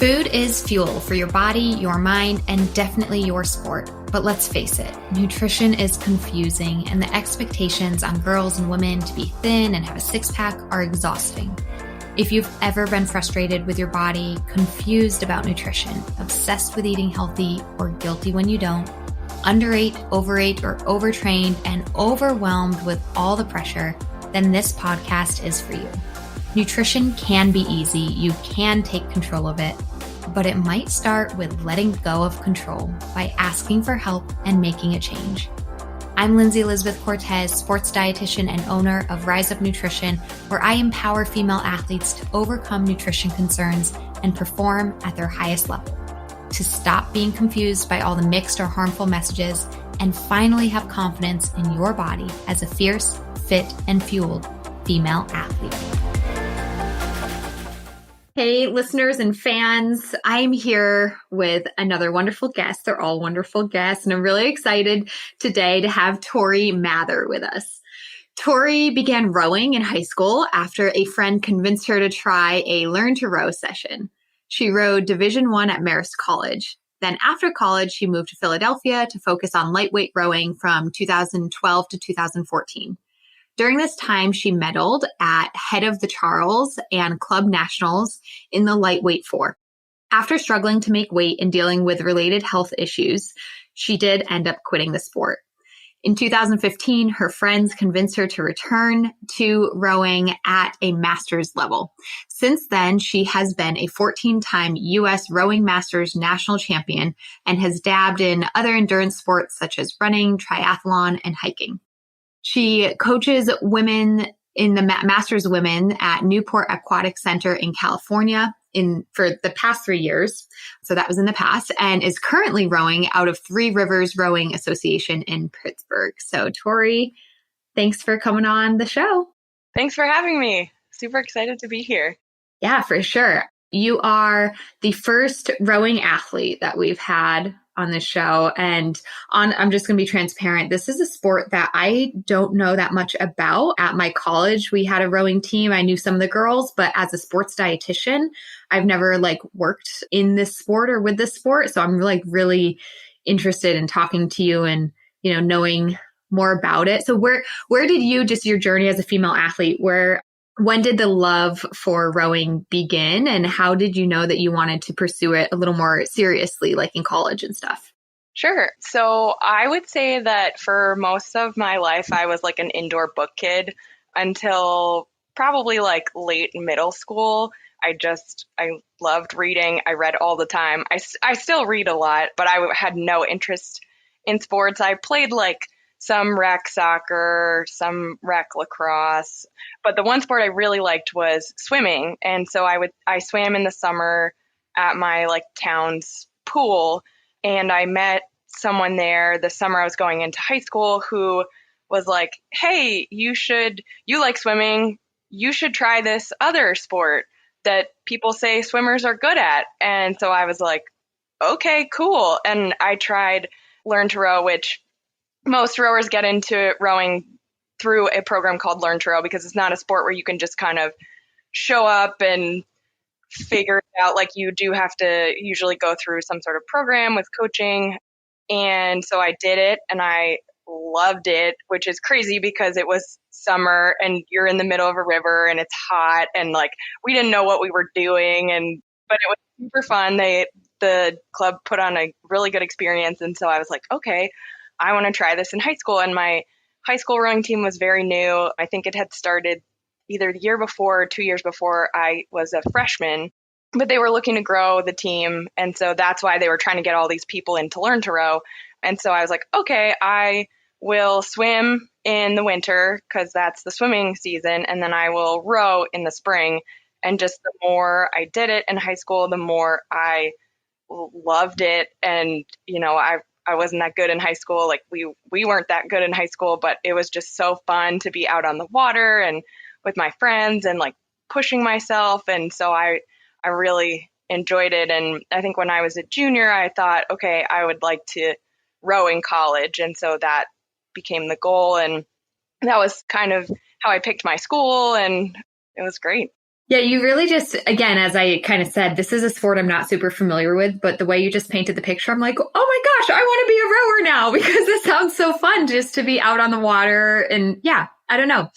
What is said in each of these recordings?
Food is fuel for your body, your mind, and definitely your sport. But let's face it, nutrition is confusing, and the expectations on girls and women to be thin and have a six-pack are exhausting. If you've ever been frustrated with your body, confused about nutrition, obsessed with eating healthy, or guilty when you don't, underate, overate, or overtrained, and overwhelmed with all the pressure, then this podcast is for you. Nutrition can be easy. You can take control of it, but it might start with letting go of control by asking for help and making a change. I'm Lindsay Elizabeth Cortez, sports dietitian and owner of Rise Up Nutrition, where I empower female athletes to overcome nutrition concerns and perform at their highest level, to stop being confused by all the mixed or harmful messages, and finally have confidence in your body as a fierce, fit, and fueled female athlete. Hey, listeners and fans, I'm here with another wonderful guest. They're all wonderful guests, and I'm really excited today to have Tory Mather with us. Tory began rowing in high school after a friend convinced her to try a Learn to Row session. She rowed Division I at Marist College. Then after college, she moved to Philadelphia to focus on lightweight rowing from 2012 to 2014. During this time, she medaled at Head of the Charles and Club Nationals in the lightweight four. After struggling to make weight and dealing with related health issues, she did end up quitting the sport. In 2015, her friends convinced her to return to rowing at a master's level. Since then, she has been a 14-time U.S. Rowing Masters national champion and has dabbed in other endurance sports such as running, triathlon, and hiking. She coaches women in the Masters Women at Newport Aquatic Center in California for the past 3 years. So that was in the past, and is currently rowing out of Three Rivers Rowing Association in Pittsburgh. So Tory, thanks for coming on the show. Thanks for having me. Super excited to be here. Yeah, for sure. You are the first rowing athlete that we've had on this show. And I'm just going to be transparent. This is a sport that I don't know that much about. At my college, we had a rowing team. I knew some of the girls, but as a sports dietitian, I've never worked in this sport or with this sport. So I'm really interested in talking to you and, knowing more about it. So where did your journey as a female athlete, when did the love for rowing begin, and how did you know that you wanted to pursue it a little more seriously, like in college and stuff? Sure. So I would say that for most of my life, I was an indoor book kid until probably late middle school. I loved reading. I read all the time. I still read a lot, but I had no interest in sports. I played some rec soccer, some rec lacrosse. But the one sport I really liked was swimming. And so I swam in the summer at my town's pool. And I met someone there the summer I was going into high school who was like, hey, you like swimming. You should try this other sport that people say swimmers are good at. And so I was like, okay, cool. And I tried Learn to Row, which most rowers get into rowing through a program called Learn to Row, because it's not a sport where you can just kind of show up and figure it out. You do have to usually go through some sort of program with coaching. And so I did it and I loved it, which is crazy because it was summer and you're in the middle of a river and it's hot and we didn't know what we were doing, but it was super fun. The club put on a really good experience. And so I was like, okay, I want to try this in high school. And my high school rowing team was very new. I think it had started either the year before or 2 years before I was a freshman, but they were looking to grow the team. And so that's why they were trying to get all these people in to Learn to Row. And so I was like, okay, I will swim in the winter because that's the swimming season. And then I will row in the spring. And just the more I did it in high school, the more I loved it. And, I wasn't that good in high school. We weren't that good in high school, but it was just so fun to be out on the water and with my friends and pushing myself. And so I really enjoyed it. And I think when I was a junior, I thought, okay, I would like to row in college. And so that became the goal. And that was kind of how I picked my school. And it was great. Yeah, you really just, again, as I kind of said, this is a sport I'm not super familiar with, but the way you just painted the picture, I'm like, oh my gosh, I want to be a rower now because this sounds so fun just to be out on the water. And yeah, I don't know.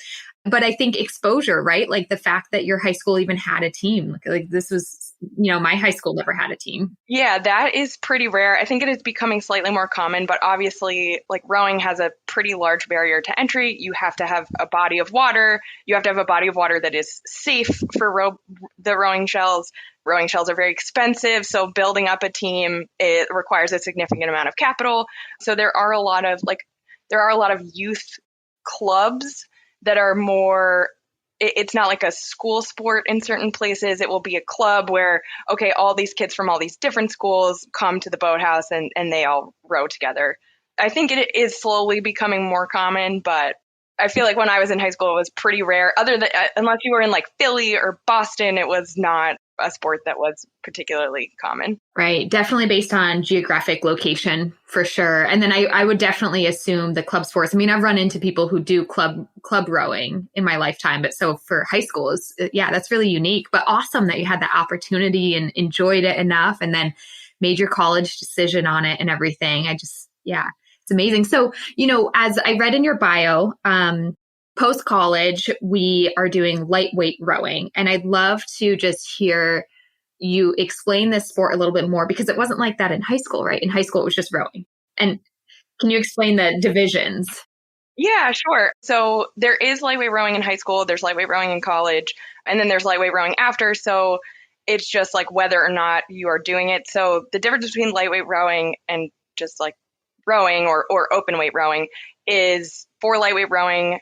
But I think exposure, right? Like the fact that your high school even had a team, like this was, my high school never had a team. Yeah, that is pretty rare. I think it is becoming slightly more common, but obviously, like rowing has a pretty large barrier to entry. You have to have a body of water. You have to have a body of water that is safe for the rowing shells. Rowing shells are very expensive, so building up a team, it requires a significant amount of capital. So there are a lot of youth clubs that are more, it's not like a school sport in certain places. It will be a club where, okay, all these kids from all these different schools come to the boathouse and they all row together. I think it is slowly becoming more common, but I feel like when I was in high school, it was pretty rare. Other than, unless you were in like Philly or Boston, it was not a sport that was particularly common. Right. Definitely based on geographic location for sure. And then I would definitely assume the club sports. I mean, I've run into people who do club rowing in my lifetime, but so for high school is, yeah, that's really unique, but awesome that you had that opportunity and enjoyed it enough and then made your college decision on it and everything. Yeah, it's amazing. So, as I read in your bio, post college, we are doing lightweight rowing. And I'd love to just hear you explain this sport a little bit more because it wasn't like that in high school, right? In high school, it was just rowing. And can you explain the divisions? Yeah, sure. So there is lightweight rowing in high school, there's lightweight rowing in college, and then there's lightweight rowing after. So it's just like whether or not you are doing it. So the difference between lightweight rowing and just like rowing or open weight rowing is for lightweight rowing,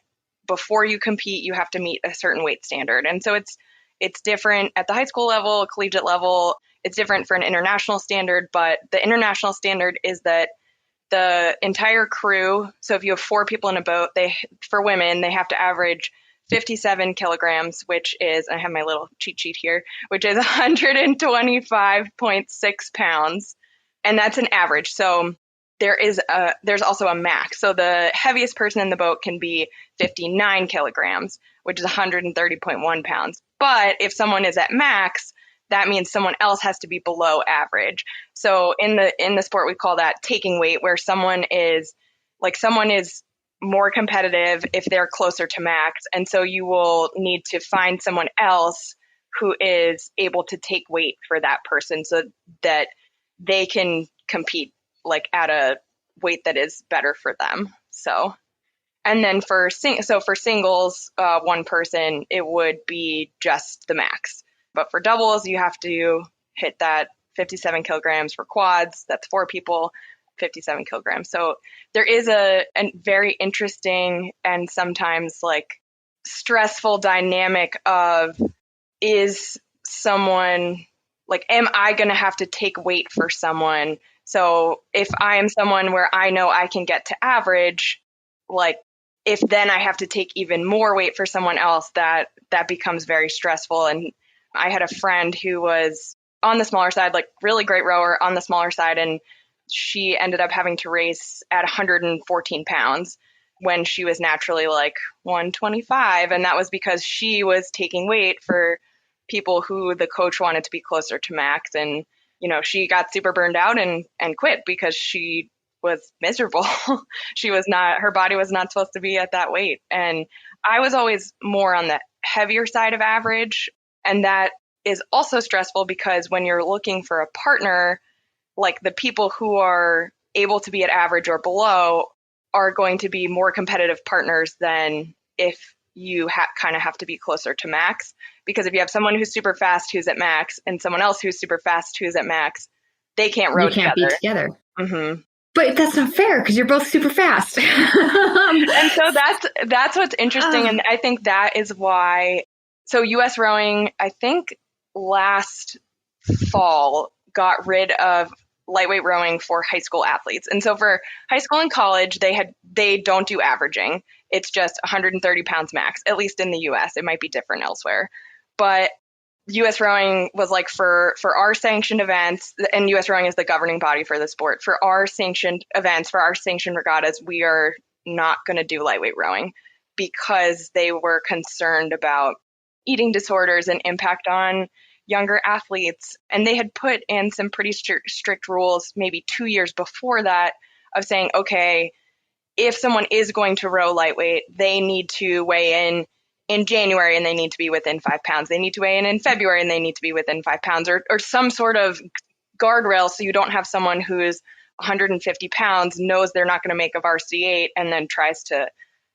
before you compete, you have to meet a certain weight standard. And so it's different at the high school level, collegiate level. It's different for an international standard, but the international standard is that the entire crew, so if you have 4 people in a boat, for women, they have to average 57 kilograms, which is, I have my little cheat sheet here, which is 125.6 pounds. And that's an average. So there's also a max. So the heaviest person in the boat can be 59 kilograms, which is 130.1 pounds. But if someone is at max, that means someone else has to be below average. So in the sport, we call that taking weight, where someone is more competitive if they're closer to max. And so you will need to find someone else who is able to take weight for that person so that they can compete like at a weight that is better for them. So, and then for singles, one person, it would be just the max. But for doubles, you have to hit that 57 kilograms. For quads, that's 4 people, 57 kilograms. So there is a very interesting and sometimes like stressful dynamic of, is someone like, am I going to have to take weight for someone? So if I am someone where I know I can get to average, like if then I have to take even more weight for someone else, that becomes very stressful. And I had a friend who was on the smaller side, like really great rower on the smaller side, and she ended up having to race at 114 pounds when she was naturally like 125. And that was because she was taking weight for people who the coach wanted to be closer to max. And, she got super burned out and quit because she was miserable. Her body was not supposed to be at that weight. And I was always more on the heavier side of average. And that is also stressful because when you're looking for a partner, like the people who are able to be at average or below are going to be more competitive partners than if you kind of have to be closer to max. Because if you have someone who's super fast who's at max and someone else who's super fast who's at max, they can't row together. You can't be together. Mm-hmm. But that's not fair because you're both super fast. And so that's what's interesting. And I think that is why. So US rowing, I think last fall got rid of lightweight rowing for high school athletes. And so for high school and college, they don't do averaging. It's just 130 pounds max, at least in the US. It might be different elsewhere. But US rowing was like for our sanctioned events, and US rowing is the governing body for the sport. For our sanctioned events, for our sanctioned regattas, we are not going to do lightweight rowing because they were concerned about eating disorders and impact on younger athletes. And they had put in some pretty strict rules maybe 2 years before that of saying, okay, if someone is going to row lightweight, they need to weigh in January and they need to be within 5 pounds. They need to weigh in February and they need to be within 5 pounds, or some sort of guardrail, so you don't have someone who's 150 pounds, knows they're not going to make a varsity 8, and then tries to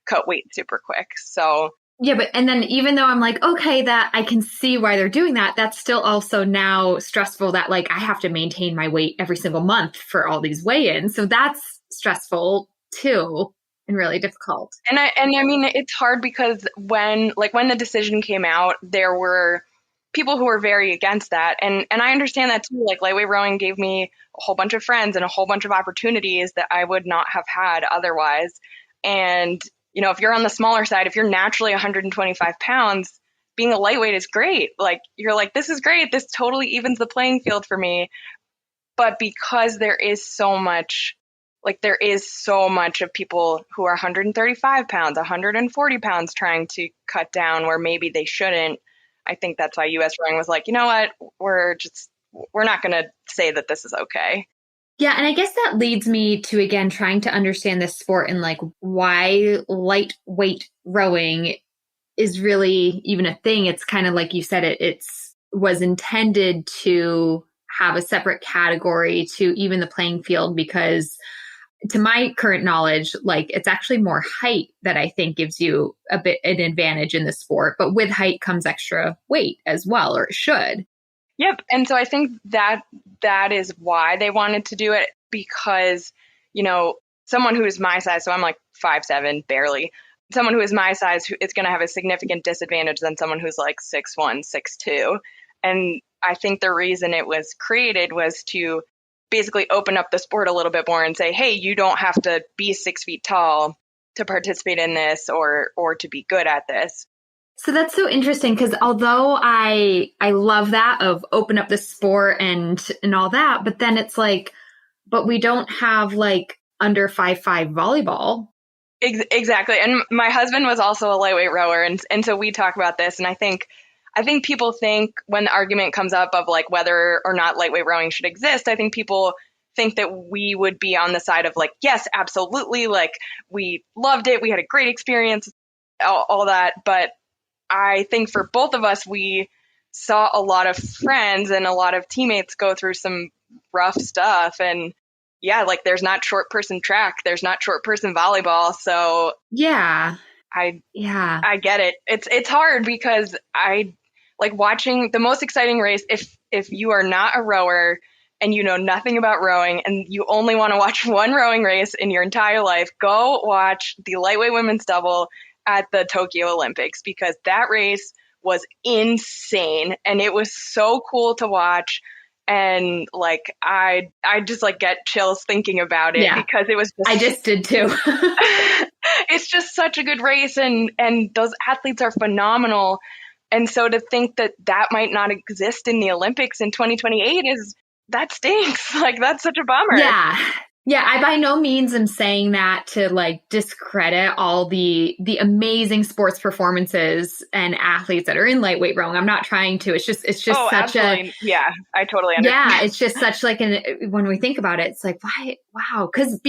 cut weight super quick. So yeah, but and then even though I'm like, okay, that I can see why they're doing that, that's still also now stressful that like I have to maintain my weight every single month for all these weigh-ins. So that's stressful too and really difficult. And I mean, it's hard because when the decision came out, there were people who were very against that. And I understand that too. Like, lightweight rowing gave me a whole bunch of friends and a whole bunch of opportunities that I would not have had otherwise. And, you know, if you're on the smaller side, if you're naturally 125 pounds, being a lightweight is great. Like, you're like, this is great. This totally evens the playing field for me. But because there is so much of people who are 135 pounds, 140 pounds trying to cut down where maybe they shouldn't. I think that's why US Rowing was like, you know what, we're not going to say that this is okay. Yeah, and I guess that leads me to, again, trying to understand this sport and like why lightweight rowing is really even a thing. It's kind of like you said, it's was intended to have a separate category to even the playing field, because to my current knowledge, like it's actually more height that I think gives you a bit an advantage in the sport, but with height comes extra weight as well, or it should. Yep. And so I think that is why they wanted to do it, because, you know, someone who is my size, so I'm like 5'7", barely, someone who is my size is going to have a significant disadvantage than someone who's like 6'1", 6'2". And I think the reason it was created was to basically open up the sport a little bit more and say, hey, you don't have to be 6 feet tall to participate in this or to be good at this. So that's so interesting, because although I love that of open up the sport and all that, but then it's like, but we don't have like under 5'5" volleyball. Exactly. And my husband was also a lightweight rower. And so we talk about this. And I think people think when the argument comes up of like whether or not lightweight rowing should exist, I think people think that we would be on the side of like, yes, absolutely. Like, we loved it. We had a great experience, all that. But I think for both of us, we saw a lot of friends and a lot of teammates go through some rough stuff. And yeah, like there's not short person track, there's not short person volleyball. So yeah, I get it. It's hard because I like watching the most exciting race. If you are not a rower and you know nothing about rowing and you only want to watch one rowing race in your entire life, go watch the lightweight women's double at the Tokyo Olympics, because that race was insane and it was so cool to watch. And like I just like get chills thinking about it, because it was I just did too. It's just such a good race, and those athletes are phenomenal. And so to think that might not exist in the Olympics in 2028 that stinks. Like, that's such a bummer. Yeah, I by no means am saying that to like discredit all the amazing sports performances and athletes that are in lightweight rowing. I'm not trying to. It's just such absolutely. Yeah, I totally understand. Yeah, it's just such like when we think about it, it's like, why? Wow, because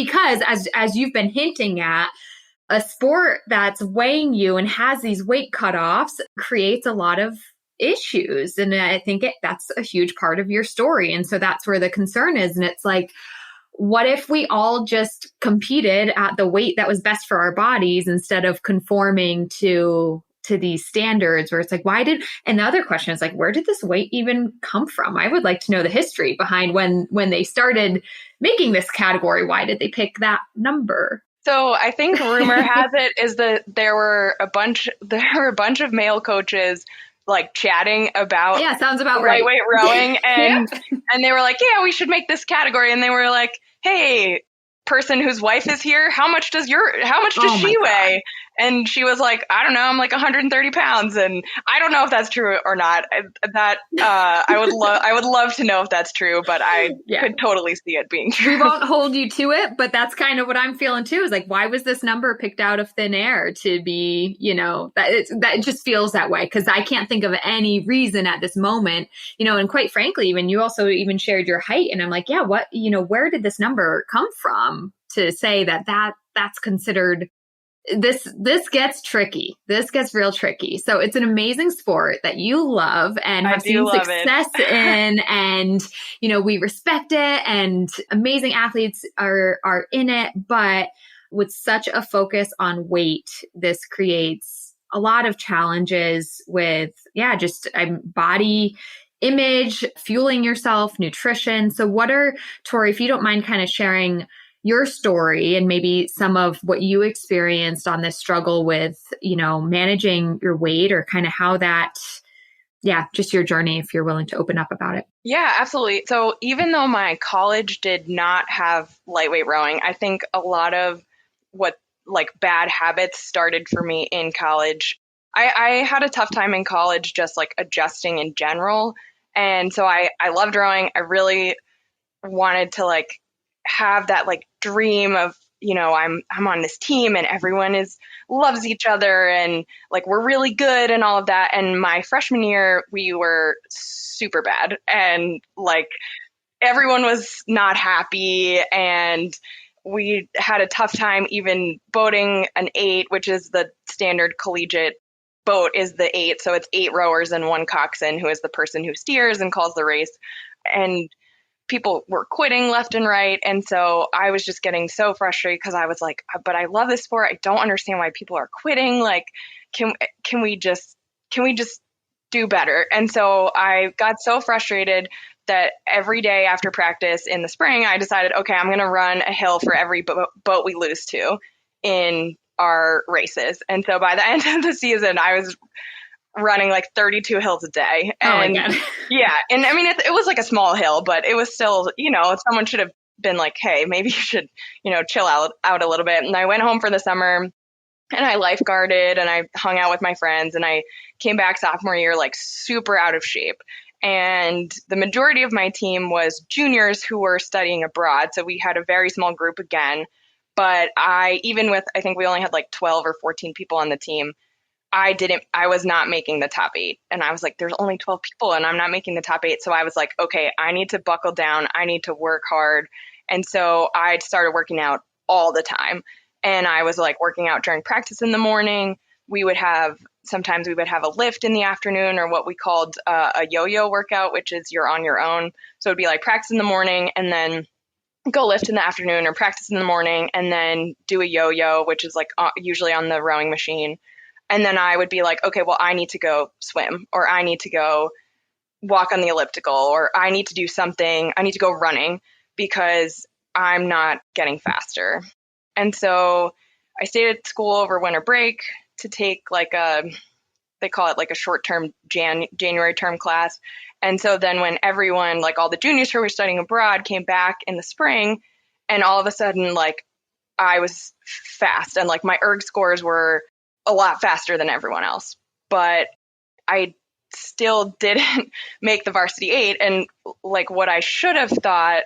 as you've been hinting at, a sport that's weighing you and has these weight cutoffs creates a lot of issues, and I think that's a huge part of your story, and so that's where the concern is. And it's like, what if we all just competed at the weight that was best for our bodies instead of conforming to these standards where it's like, and the other question is like, where did this weight even come from? I would like to know the history behind when they started making this category. Why did they pick that number? So I think rumor has it is that there were a bunch of male coaches like chatting about sounds about right, lightweight rowing, and they were like, yeah, we should make this category, and they were like, hey, person whose wife is here, how much does she weigh? And she was like, I don't know, I'm like 130 pounds. And I don't know if that's true or not. I would love to know if that's true, but I Yeah. could totally see it being We true. won't hold you to it, but that's kind of what I'm feeling too. Is like, why was this number picked out of thin air to be, that it just feels that way because I can't think of any reason at this moment, and quite frankly, even you also even shared your height, and I'm like, yeah, what, where did this number come from to say that's considered this gets tricky. This gets real tricky. So it's an amazing sport that you love and I have do seen love it. success in, and we respect it, and amazing athletes are in it. But with such a focus on weight, this creates a lot of challenges with just body image, fueling yourself, nutrition. So what are, Tory, if you don't mind kind of sharing your story and maybe some of what you experienced on this struggle with, managing your weight, or kind of how that, just your journey, if you're willing to open up about it. Yeah, absolutely. So even though my college did not have lightweight rowing, I think a lot of what like bad habits started for me in college. I had a tough time in college just like adjusting in general. And so I loved rowing. I really wanted to like have that like dream of, I'm on this team and everyone loves each other and like we're really good and all of that. And my freshman year we were super bad and like everyone was not happy and we had a tough time even boating an 8, which is the standard collegiate boat is the 8. So it's 8 rowers and 1 coxswain who is the person who steers and calls the race. And people were quitting left and right. And so I was just getting so frustrated because I was like, but I love this sport. I don't understand why people are quitting. Like, can we just do better? And so I got so frustrated that every day after practice in the spring, I decided, okay, I'm going to run a hill for every boat we lose to in our races. And so by the end of the season, I was running like 32 hills a day. And Oh my God. yeah, and I mean, it was like a small hill, but it was still, someone should have been like, hey, maybe you should, chill out a little bit. And I went home for the summer and I lifeguarded and I hung out with my friends and I came back sophomore year like super out of shape. And the majority of my team was juniors who were studying abroad. So we had a very small group again. But I think we only had like 12 or 14 people on the team. I was not making the top 8. And I was like, there's only 12 people and I'm not making the top 8. So I was like, okay, I need to buckle down. I need to work hard. And so I started working out all the time. And I was like working out during practice in the morning. Sometimes we would have a lift in the afternoon, or what we called a yo-yo workout, which is you're on your own. So it'd be like practice in the morning and then go lift in the afternoon, or practice in the morning and then do a yo-yo, which is like usually on the rowing machine. And then I would be like, okay, well, I need to go swim, or I need to go walk on the elliptical, or I need to do something. I need to go running because I'm not getting faster. And so I stayed at school over winter break to take like they call it like a short-term January term class. And so then when everyone, like all the juniors who were studying abroad, came back in the spring, and all of a sudden, like I was fast and like my erg scores were a lot faster than everyone else, but I still didn't make the varsity 8. And like what I should have thought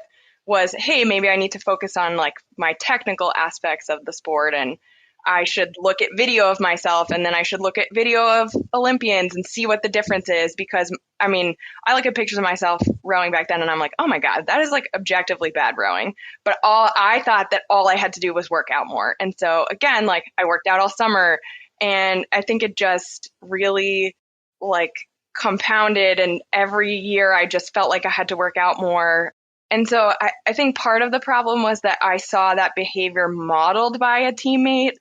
was, hey, maybe I need to focus on like my technical aspects of the sport, and I should look at video of myself, and then I should look at video of Olympians and see what the difference is. Because I mean, I look at pictures of myself rowing back then and I'm like, oh my God, that is like objectively bad rowing. But I thought that all I had to do was work out more. And so again, like I worked out all summer, and I think it just really like compounded. And every year I just felt like I had to work out more. And so I think part of the problem was that I saw that behavior modeled by a teammate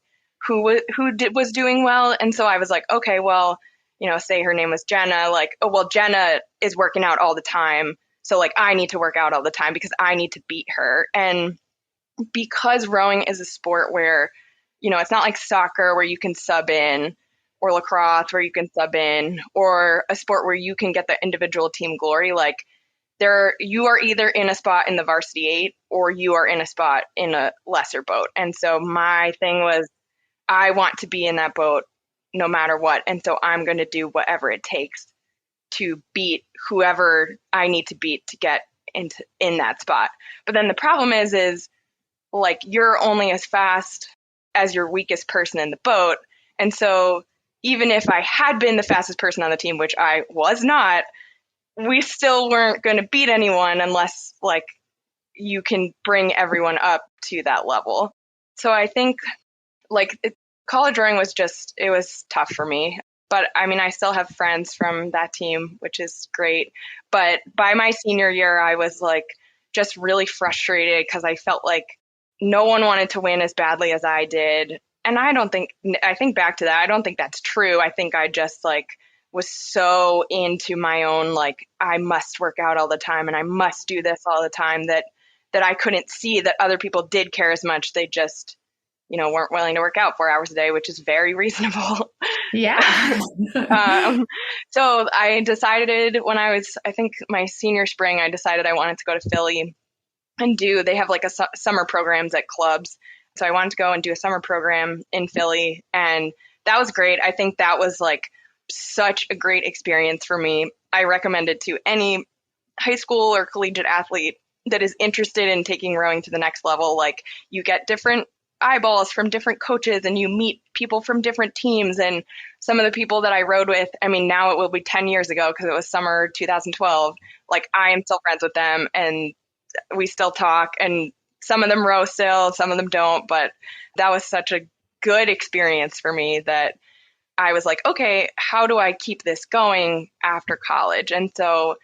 who was doing well. And so I was like, okay, well, say her name was Jenna, like, oh, well, Jenna is working out all the time. So like, I need to work out all the time because I need to beat her. And because rowing is a sport where, it's not like soccer where you can sub in, or lacrosse where you can sub in, or a sport where you can get the individual team glory. Like you are either in a spot in the varsity 8 or you are in a spot in a lesser boat. And so my thing was, I want to be in that boat no matter what. And so I'm going to do whatever it takes to beat whoever I need to beat to get in that spot. But then the problem is like you're only as fast as your weakest person in the boat. And so even if I had been the fastest person on the team, which I was not, we still weren't going to beat anyone unless like you can bring everyone up to that level. So I think like college rowing was just, it was tough for me. But I mean, I still have friends from that team, which is great. But by my senior year, I was like just really frustrated because I felt like no one wanted to win as badly as I did. And I think back to that, I don't think that's true. I think I just like was so into my own, like, I must work out all the time and I must do this all the time that I couldn't see that other people did care as much. They just, weren't willing to work out 4 hours a day, which is very reasonable. Yeah. So I decided when I think my senior spring, I decided I wanted to go to Philly and they have like summer programs at clubs. So I wanted to go and do a summer program in Philly. And that was great. I think that was like such a great experience for me. I recommend it to any high school or collegiate athlete that is interested in taking rowing to the next level. Like you get different eyeballs from different coaches and you meet people from different teams. And some of the people that I rowed with, I mean, now it will be 10 years ago because it was summer 2012. Like I am still friends with them and we still talk, and some of them row still, some of them don't. But that was such a good experience for me that I was like, okay, how do I keep this going after college? And so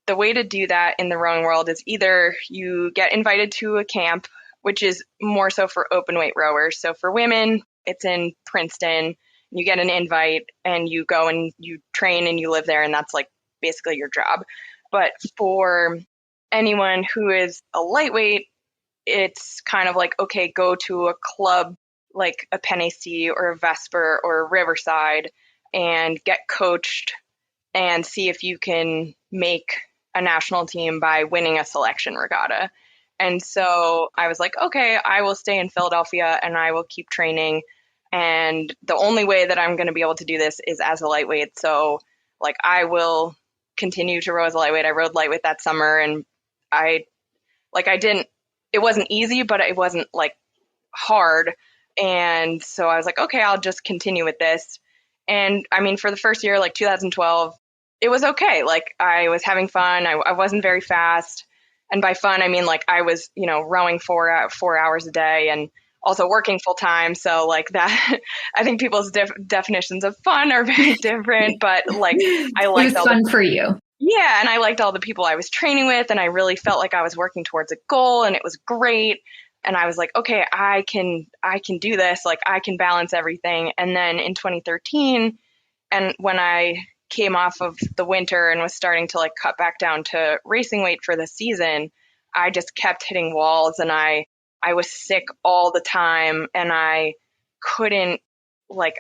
the way to do that in the rowing world is either you get invited to a camp, which is more so for open weight rowers. So for women, it's in Princeton. You get an invite and you go and you train and you live there, and that's like basically your job. But for anyone who is a lightweight, it's kind of like, okay, go to a club like a Penn AC or a Vesper or a Riverside and get coached and see if you can make a national team by winning a selection regatta. And so I was like, okay, I will stay in Philadelphia and I will keep training. And the only way that I'm going to be able to do this is as a lightweight. So like I will continue to row as a lightweight. I rowed lightweight that summer, and it wasn't easy, but it wasn't like hard. And so I was like, okay, I'll just continue with this. And I mean, for the first year, like 2012, it was okay. Like I was having fun. I wasn't very fast. And by fun, I mean, like I was, rowing 4 hours a day and also working full time. So like that, I think people's definitions of fun are very different, but like I liked it was fun for you. Yeah, and I liked all the people I was training with, and I really felt like I was working towards a goal, and it was great. And I was like, okay, I can do this. Like I can balance everything. And then in 2013, and when I came off of the winter and was starting to like cut back down to racing weight for the season, I just kept hitting walls, and I was sick all the time, and I couldn't like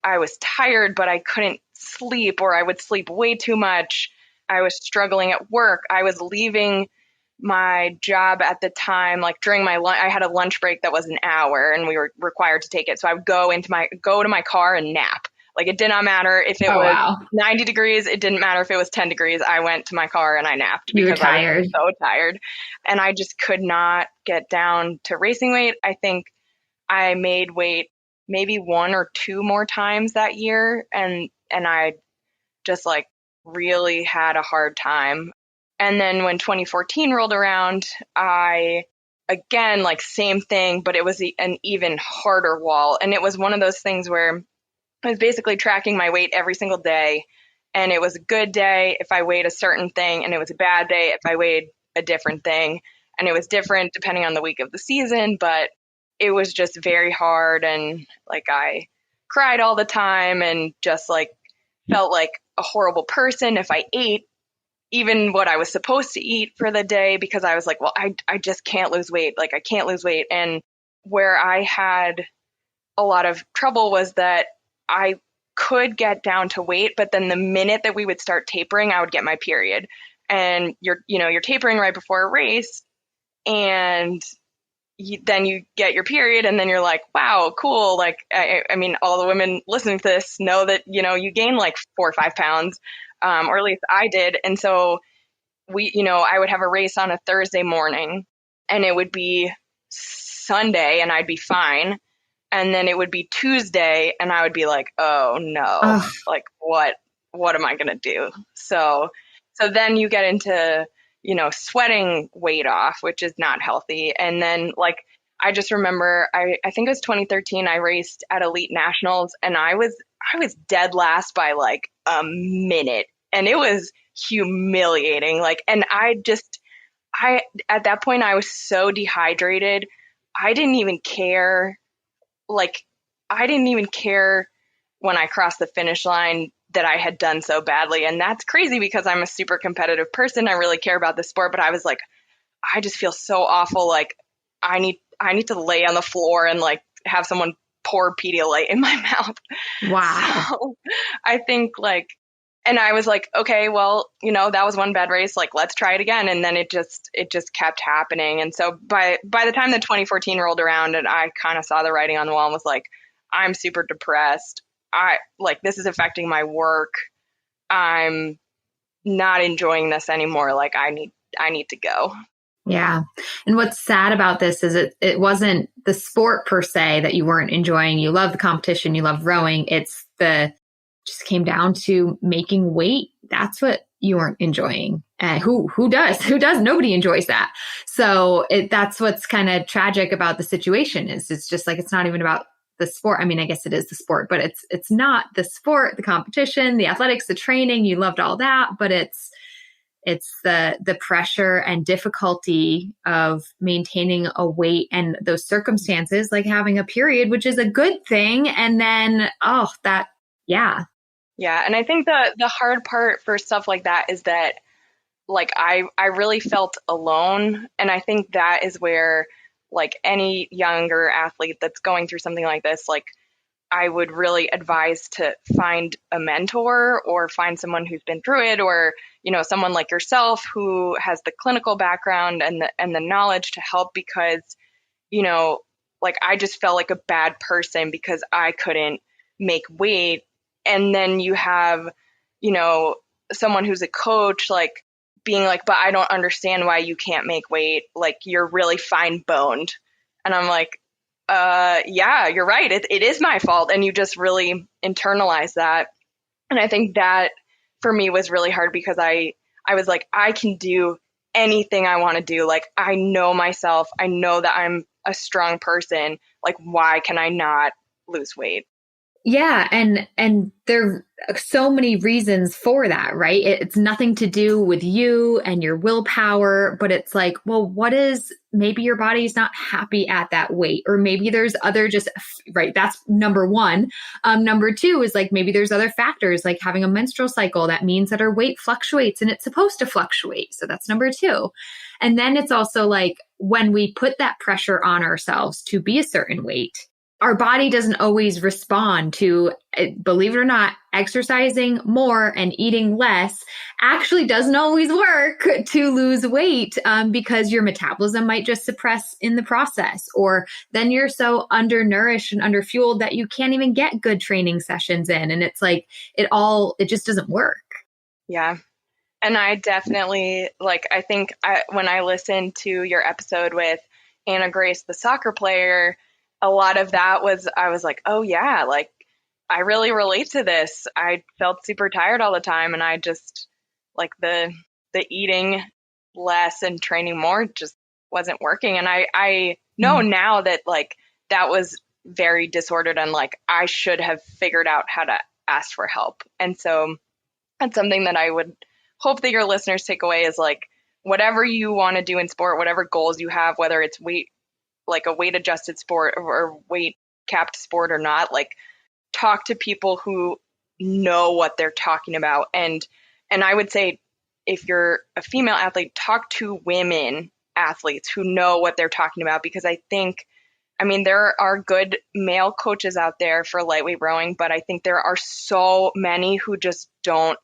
I was tired, but I couldn't sleep, or I would sleep way too much. I was struggling at work. I was leaving my job at the time, like during my lunch, I had a lunch break that was an hour and we were required to take it. So I would go to my car and nap. Like it did not matter if it was wow. 90 degrees. It didn't matter if it was 10 degrees. I went to my car and I napped You were because I tired. was so tired. And I just could not get down to racing weight. I think I made weight maybe one or two more times that year. And I just like really had a hard time. And then when 2014 rolled around, I again, like same thing, but it was an even harder wall. And it was one of those things where I was basically tracking my weight every single day. And it was a good day if I weighed a certain thing, and it was a bad day if I weighed a different thing. And it was different depending on the week of the season, but it was just very hard. And like I cried all the time and just like felt like a horrible person if I ate even what I was supposed to eat for the day, because I was like, well, I just can't lose weight. Like I can't lose weight. And where I had a lot of trouble was that I could get down to weight, but then the minute that we would start tapering, I would get my period. And you're tapering right before a race, and then you get your period and then you're like, wow, cool. Like, I mean, all the women listening to this know that, you gain like 4 or 5 pounds, or at least I did. And so I would have a race on a Thursday morning and it would be Sunday and I'd be fine. And then it would be Tuesday and I would be like, oh no, Oh, like what am I going to do? So then you get into, sweating weight off, which is not healthy. And then like, I just remember, I think it was 2013, I raced at Elite Nationals and I was dead last by like a minute and it was humiliating. Like, and at that point I was so dehydrated. I didn't even care. Like, I didn't even care when I crossed the finish line that I had done so badly. And that's crazy because I'm a super competitive person. I really care about the sport, but I was like, I just feel so awful. Like I need to lay on the floor and like have someone pour Pedialyte in my mouth. wow. So I think like, and I was like, okay, well, that was one bad race. Like, let's try it again. And then it just kept happening. And so by the time that 2014 rolled around and I kind of saw the writing on the wall and was like, I'm super depressed. This is affecting my work. I'm not enjoying this anymore. Like I need to go. Yeah. And what's sad about this is it wasn't the sport per se that you weren't enjoying. You love the competition, you love rowing. Just came down to making weight. That's what you weren't enjoying. And who does? Who does? Nobody enjoys that. So that's what's kind of tragic about the situation is it's just like, it's not even about the sport. I mean, I guess it is the sport, but it's not the sport, the competition, the athletics, the training. You loved all that, but it's the pressure and difficulty of maintaining a weight and those circumstances, like having a period, which is a good thing. And then, yeah. Yeah. And I think the hard part for stuff like that is that like I really felt alone. And I think that is where like any younger athlete that's going through something like this, like I would really advise to find a mentor or find someone who's been through it or, someone like yourself who has the clinical background and the knowledge to help because, like I just felt like a bad person because I couldn't make weight. And then you have, someone who's a coach, like being like, but I don't understand why you can't make weight. Like you're really fine boned. And I'm like, yeah, you're right. It is my fault. And you just really internalize that. And I think that for me was really hard because I was like, I can do anything I want to do. Like, I know myself. I know that I'm a strong person. Like, why can I not lose weight? Yeah, and there are so many reasons for that, right? It's nothing to do with you and your willpower, but it's like, well, maybe your body's not happy at that weight, or maybe there's other right? That's number one. Number two is like maybe there's other factors like having a menstrual cycle. That means that our weight fluctuates and it's supposed to fluctuate. So that's number two. And then it's also like when we put that pressure on ourselves to be a certain weight, our body doesn't always respond to, believe it or not, exercising more and eating less actually doesn't always work to lose weight because your metabolism might just suppress in the process, or then you're so undernourished and underfueled that you can't even get good training sessions in. And it's like, it just doesn't work. Yeah. And I definitely, like, I think when I listened to your episode with Anna Grace, the soccer player, a lot of that was, I was like, oh yeah, like I really relate to this. I felt super tired all the time and I just like the eating less and training more just wasn't working. And I know now that like that was very disordered and like I should have figured out how to ask for help. And so that's something that I would hope that your listeners take away is like whatever you want to do in sport, whatever goals you have, whether it's weight, like a weight adjusted sport or weight capped sport or not, like talk to people who know what they're talking about. And I would say if you're a female athlete, talk to women athletes who know what they're talking about, because I think, I mean, there are good male coaches out there for lightweight rowing, but I think there are so many who just don't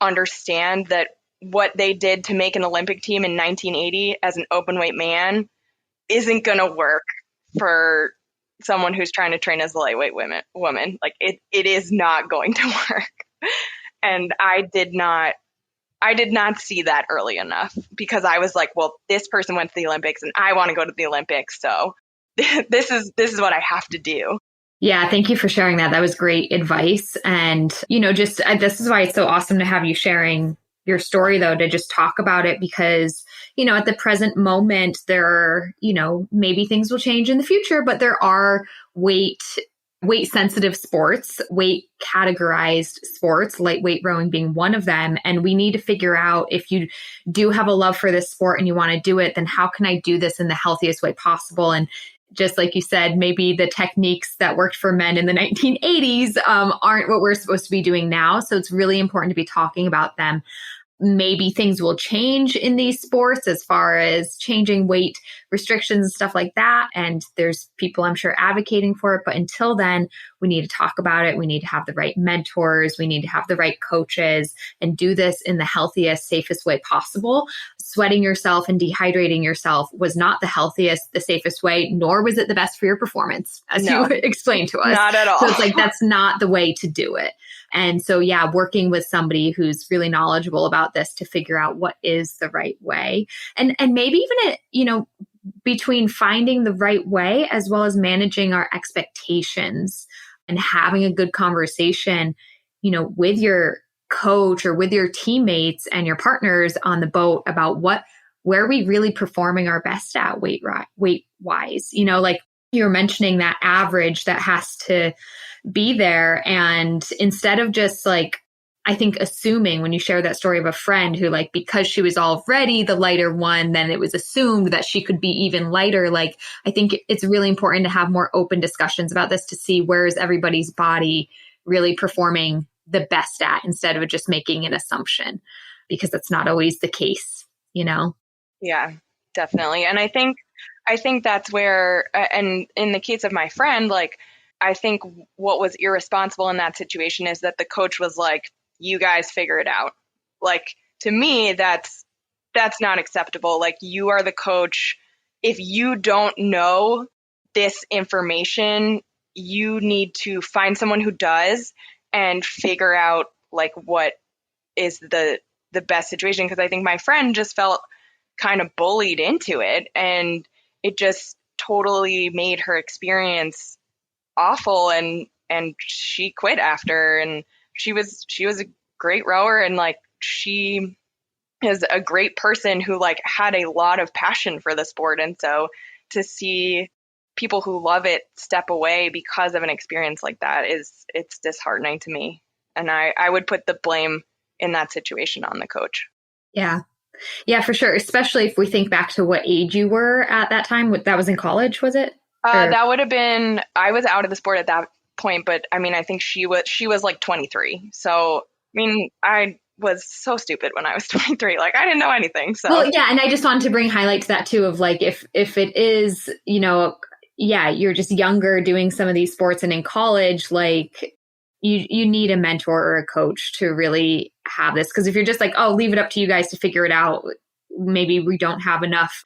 understand that what they did to make an Olympic team in 1980 as an open weight man isn't going to work for someone who's trying to train as a lightweight woman. Like it is not going to work. And I did not see that early enough, because I was like, well, this person went to the Olympics and I want to go to the Olympics. So this is what I have to do. Yeah, thank you for sharing that. That was great advice. And, just this is why it's so awesome to have you sharing your story, though, to just talk about it, because, at the present moment, there are, maybe things will change in the future, but there are weight sensitive sports, weight categorized sports, lightweight rowing being one of them. And we need to figure out, if you do have a love for this sport and you want to do it, then how can I do this in the healthiest way possible? And just like you said, maybe the techniques that worked for men in the 1980s aren't what we're supposed to be doing now. So it's really important to be talking about them. Maybe things will change in these sports as far as changing weight restrictions and stuff like that. And there's people, I'm sure, advocating for it. But until then, we need to talk about it. We need to have the right mentors. We need to have the right coaches and do this in the healthiest, safest way possible. Sweating yourself and dehydrating yourself was not the healthiest, the safest way, nor was it the best for your performance, as you explained to us. Not at all. So it's like, that's not the way to do it. And so, yeah, working with somebody who's really knowledgeable about this to figure out what is the right way. And maybe even, between finding the right way as well as managing our expectations and having a good conversation, with your coach or with your teammates and your partners on the boat about where are we really performing our best at weight wise. Like you were mentioning, that average that has to be there. And instead of just like, I think assuming, when you share that story of a friend who, like, because she was already the lighter one, then it was assumed that she could be even lighter. Like, I think it's really important to have more open discussions about this to see where is everybody's body really performing the best at, instead of just making an assumption, because that's not always the case, Yeah, definitely. And I think that's where, and in the case of my friend, like, I think what was irresponsible in that situation is that the coach was like, you guys figure it out. Like, to me, that's not acceptable. Like, you are the coach. If you don't know this information, you need to find someone who does and figure out like what is the best situation. Because I think my friend just felt kind of bullied into it, and it just totally made her experience awful, and she quit after. And she was a great rower, and like, she is a great person who like had a lot of passion for the sport. And so to see people who love it step away because of an experience like that it's disheartening to me. And I would put the blame in that situation on the coach. Yeah, for sure. Especially if we think back to what age you were at that time. That was in college, was it? That would have been, I was out of the sport at that point, but I mean, I think she was like 23. So, I mean, I was so stupid when I was 23. Like, I didn't know anything. So, well, yeah. And I just wanted to bring highlight to that too, of like, if it is, you're just younger doing some of these sports, and in college, like, you need a mentor or a coach to really have this. Because if you're just like, oh, leave it up to you guys to figure it out, maybe we don't have enough,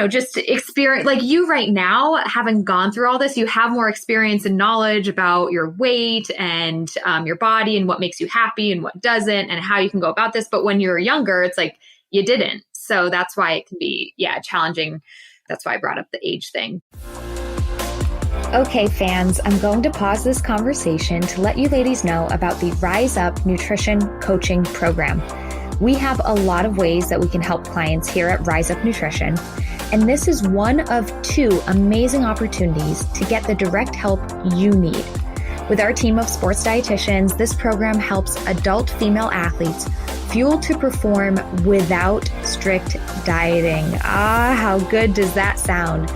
just experience. Like, you right now, having gone through all this, you have more experience and knowledge about your weight and your body and what makes you happy and what doesn't and how you can go about this. But when you're younger, it's like you didn't. So that's why it can be, challenging. That's why I brought up the age thing. Okay, fans, I'm going to pause this conversation to let you ladies know about the Rise Up Nutrition Coaching Program. We have a lot of ways that we can help clients here at Rise Up Nutrition, and this is one of 2 amazing opportunities to get the direct help you need. With our team of sports dietitians, this program helps adult female athletes fuel to perform without strict dieting. Ah, how good does that sound?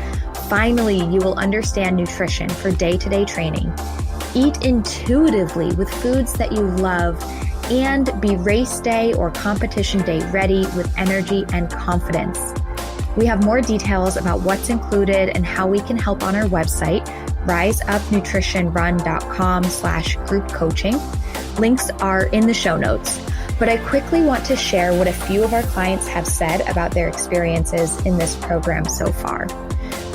Finally, you will understand nutrition for day-to-day training, eat intuitively with foods that you love, and be race day or competition day ready with energy and confidence. We have more details about what's included and how we can help on our website, riseupnutritionrun.com/group coaching. Links are in the show notes. But I quickly want to share what a few of our clients have said about their experiences in this program so far.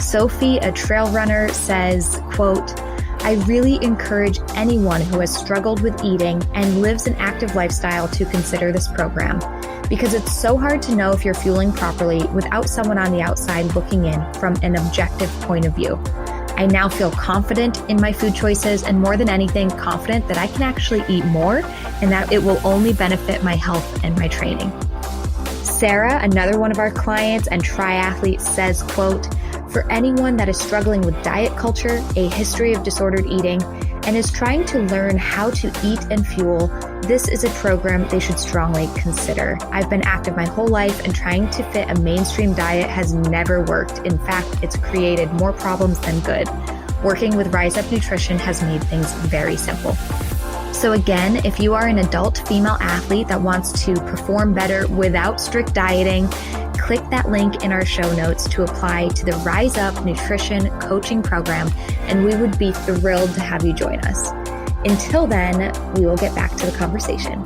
Sophie, a trail runner, says, quote, I really encourage anyone who has struggled with eating and lives an active lifestyle to consider this program, because it's so hard to know if you're fueling properly without someone on the outside looking in from an objective point of view. I now feel confident in my food choices, and more than anything, confident that I can actually eat more and that it will only benefit my health and my training. Sarah, another one of our clients and triathlete, says, quote, for anyone that is struggling with diet culture, a history of disordered eating, and is trying to learn how to eat and fuel, this is a program they should strongly consider. I've been active my whole life, and trying to fit a mainstream diet has never worked. In fact, it's created more problems than good. Working with Rise Up Nutrition has made things very simple. So again, if you are an adult female athlete that wants to perform better without strict dieting, click that link in our show notes to apply to the Rise Up Nutrition Coaching Program, and we would be thrilled to have you join us. Until then, we will get back to the conversation.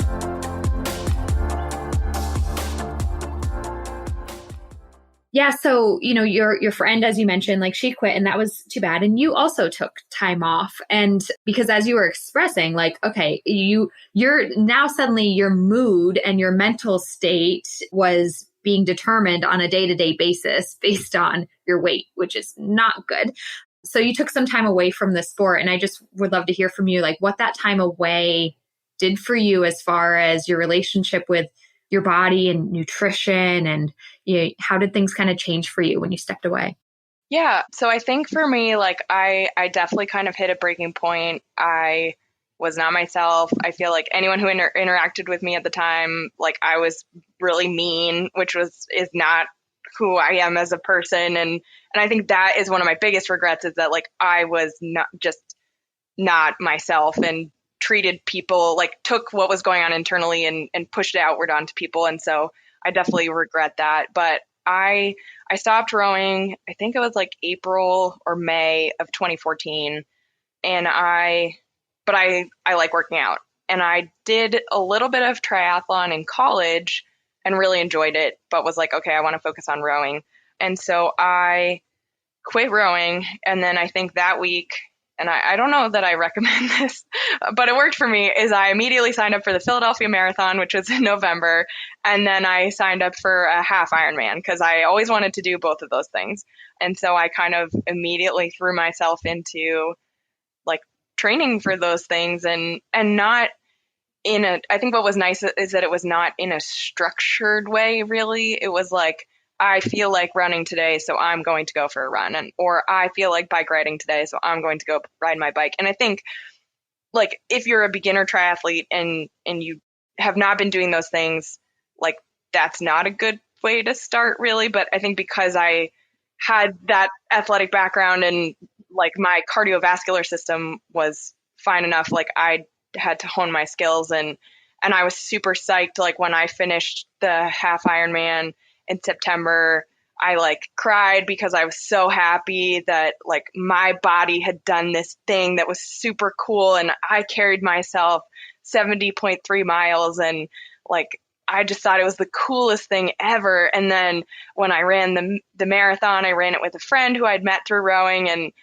Yeah. So, your friend, as you mentioned, like she quit and that was too bad. And you also took time off. And because as you were expressing, like, okay, you're now suddenly your mood and your mental state was being determined on a day-to-day basis based on your weight, which is not good. So you took some time away from the sport. And I just would love to hear from you, like what that time away did for you as far as your relationship with your body and nutrition, and how did things kind of change for you when you stepped away? Yeah. So I think for me, like I definitely kind of hit a breaking point. I was not myself. I feel like anyone who interacted with me at the time, like I was really mean, which is not who I am as a person. And I think that is one of my biggest regrets, is that like I was not myself, and treated people, like took what was going on internally and pushed it outward onto people. And so I definitely regret that. But I stopped rowing, I think it was like April or May of 2014. And I like working out. And I did a little bit of triathlon in college and really enjoyed it, but was like, okay, I want to focus on rowing. And so I quit rowing. And then I think that week, and I don't know that I recommend this, but it worked for me, is I immediately signed up for the Philadelphia Marathon, which was in November. And then I signed up for a half Ironman because I always wanted to do both of those things. And so I kind of immediately threw myself into like training for those things, and not I think what was nice is that it was not in a structured way, really. It was like, I feel like running today, so I'm going to go for a run. Or I feel like bike riding today, so I'm going to go ride my bike. And I think like if you're a beginner triathlete and you have not been doing those things, like that's not a good way to start, really. But I think because I had that athletic background and like my cardiovascular system was fine enough, like I had to hone my skills, and I was super psyched. Like when I finished the half Ironman in September, I like cried because I was so happy that like my body had done this thing that was super cool, and I carried myself 70.3 miles, and like I just thought it was the coolest thing ever. And then when I ran the marathon, I ran it with a friend who I'd met through rowing, and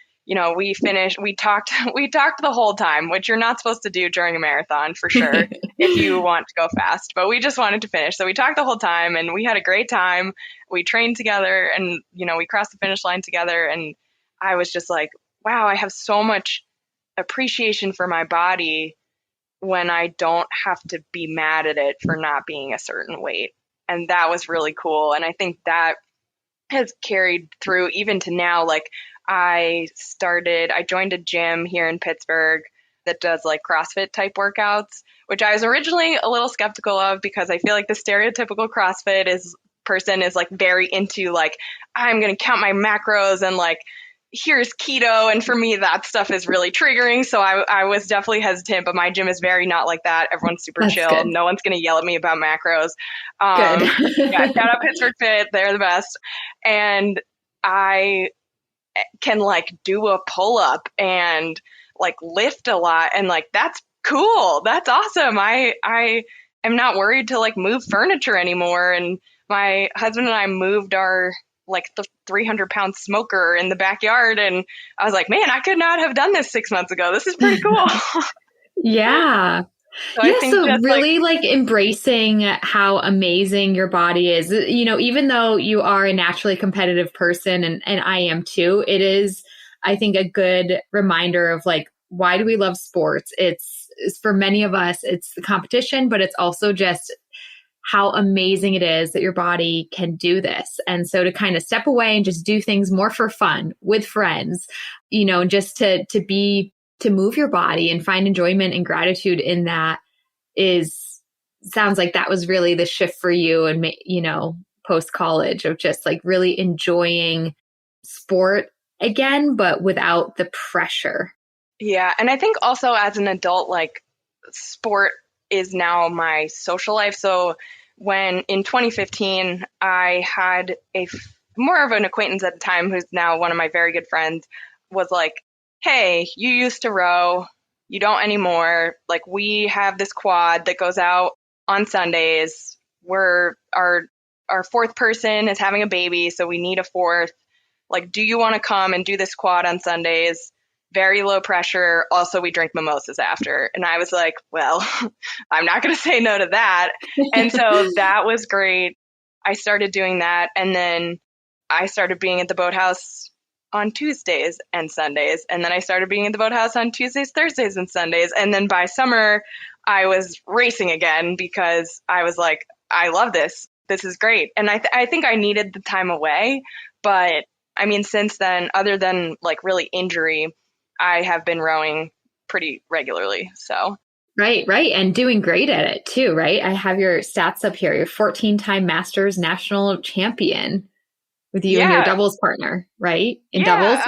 we finished, we talked the whole time, which you're not supposed to do during a marathon for sure if you want to go fast, but we just wanted to finish. So we talked the whole time and we had a great time. We trained together and, we crossed the finish line together. And I was just like, wow, I have so much appreciation for my body when I don't have to be mad at it for not being a certain weight. And that was really cool. And I think that has carried through even to now. Like I joined a gym here in Pittsburgh that does like CrossFit type workouts, which I was originally a little skeptical of because I feel like the stereotypical CrossFit person is like very into like, I'm going to count my macros and like, here's keto. And for me, that stuff is really triggering. So I was definitely hesitant, but my gym is very not like that. Everyone's super That's chill. good. No one's going to yell at me about macros. Good. Yeah, shout out Pittsburgh Fit. They're the best. And I can like do a pull up and like lift a lot. And like, that's cool. That's awesome. I am not worried to like move furniture anymore. And my husband and I moved our like the 300-pound smoker in the backyard. And I was like, man, I could not have done this 6 months ago. This is pretty cool. Yeah. So I Yeah, think so just really like embracing how amazing your body is. You know, even though you are a naturally competitive person and I am too, it is, I think, a good reminder of like, why do we love sports? It's for many of us, it's the competition, but it's also just how amazing it is that your body can do this. And so to kind of step away and just do things more for fun with friends, you know, just to move your body and find enjoyment and gratitude in that is sounds like that was really the shift for you and you know, post college, of just like really enjoying sport again, but without the pressure. Yeah. And I think also as an adult, like sport is now my social life. So when in 2015, I had more of an acquaintance at the time, who's now one of my very good friends, was like, hey, you used to row, you don't anymore. Like, we have this quad that goes out on Sundays. Our fourth person is having a baby, so we need a fourth. Like, do you want to come and do this quad on Sundays? Very low pressure. Also, we drink mimosas after. And I was like, well, I'm not going to say no to that. And so that was great. I started doing that. And then I started being at the boathouse on Tuesdays and Sundays. And then I started being at the boathouse on Tuesdays, Thursdays, and Sundays. And then by summer, I was racing again because I was like, I love this. This is great. And I think I needed the time away. But I mean, since then, other than like really injury, I have been rowing pretty regularly. So. Right. And doing great at it too, right? I have your stats up here. You're 14-time Masters national champion with you and your doubles partner, right? In doubles?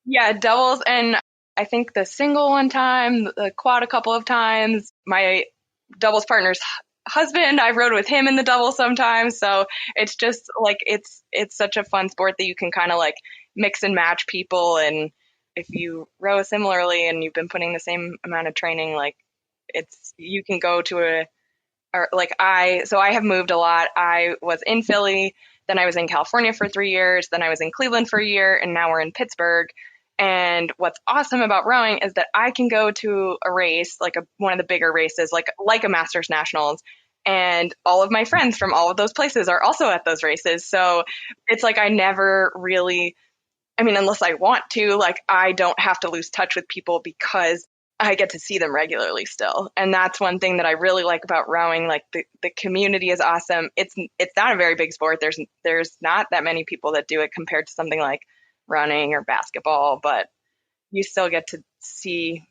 Yeah, doubles. And I think the single one time, the quad a couple of times. My doubles partner's husband, I've rowed with him in the double sometimes. So it's just like, it's such a fun sport that you can kind of like mix and match people. And if you row similarly and you've been putting the same amount of training, like you can go to I have moved a lot. I was in Philly, then I was in California for 3 years, then I was in Cleveland for a year, and now we're in Pittsburgh. And what's awesome about rowing is that I can go to a race, like one of the bigger races, like a Masters Nationals, and all of my friends from all of those places are also at those races. So it's like I never really, I mean, unless I want to, like I don't have to lose touch with people because I get to see them regularly still. And that's one thing that I really like about rowing. Like the community is awesome. It's not a very big sport. There's not that many people that do it compared to something like running or basketball, but you still get to see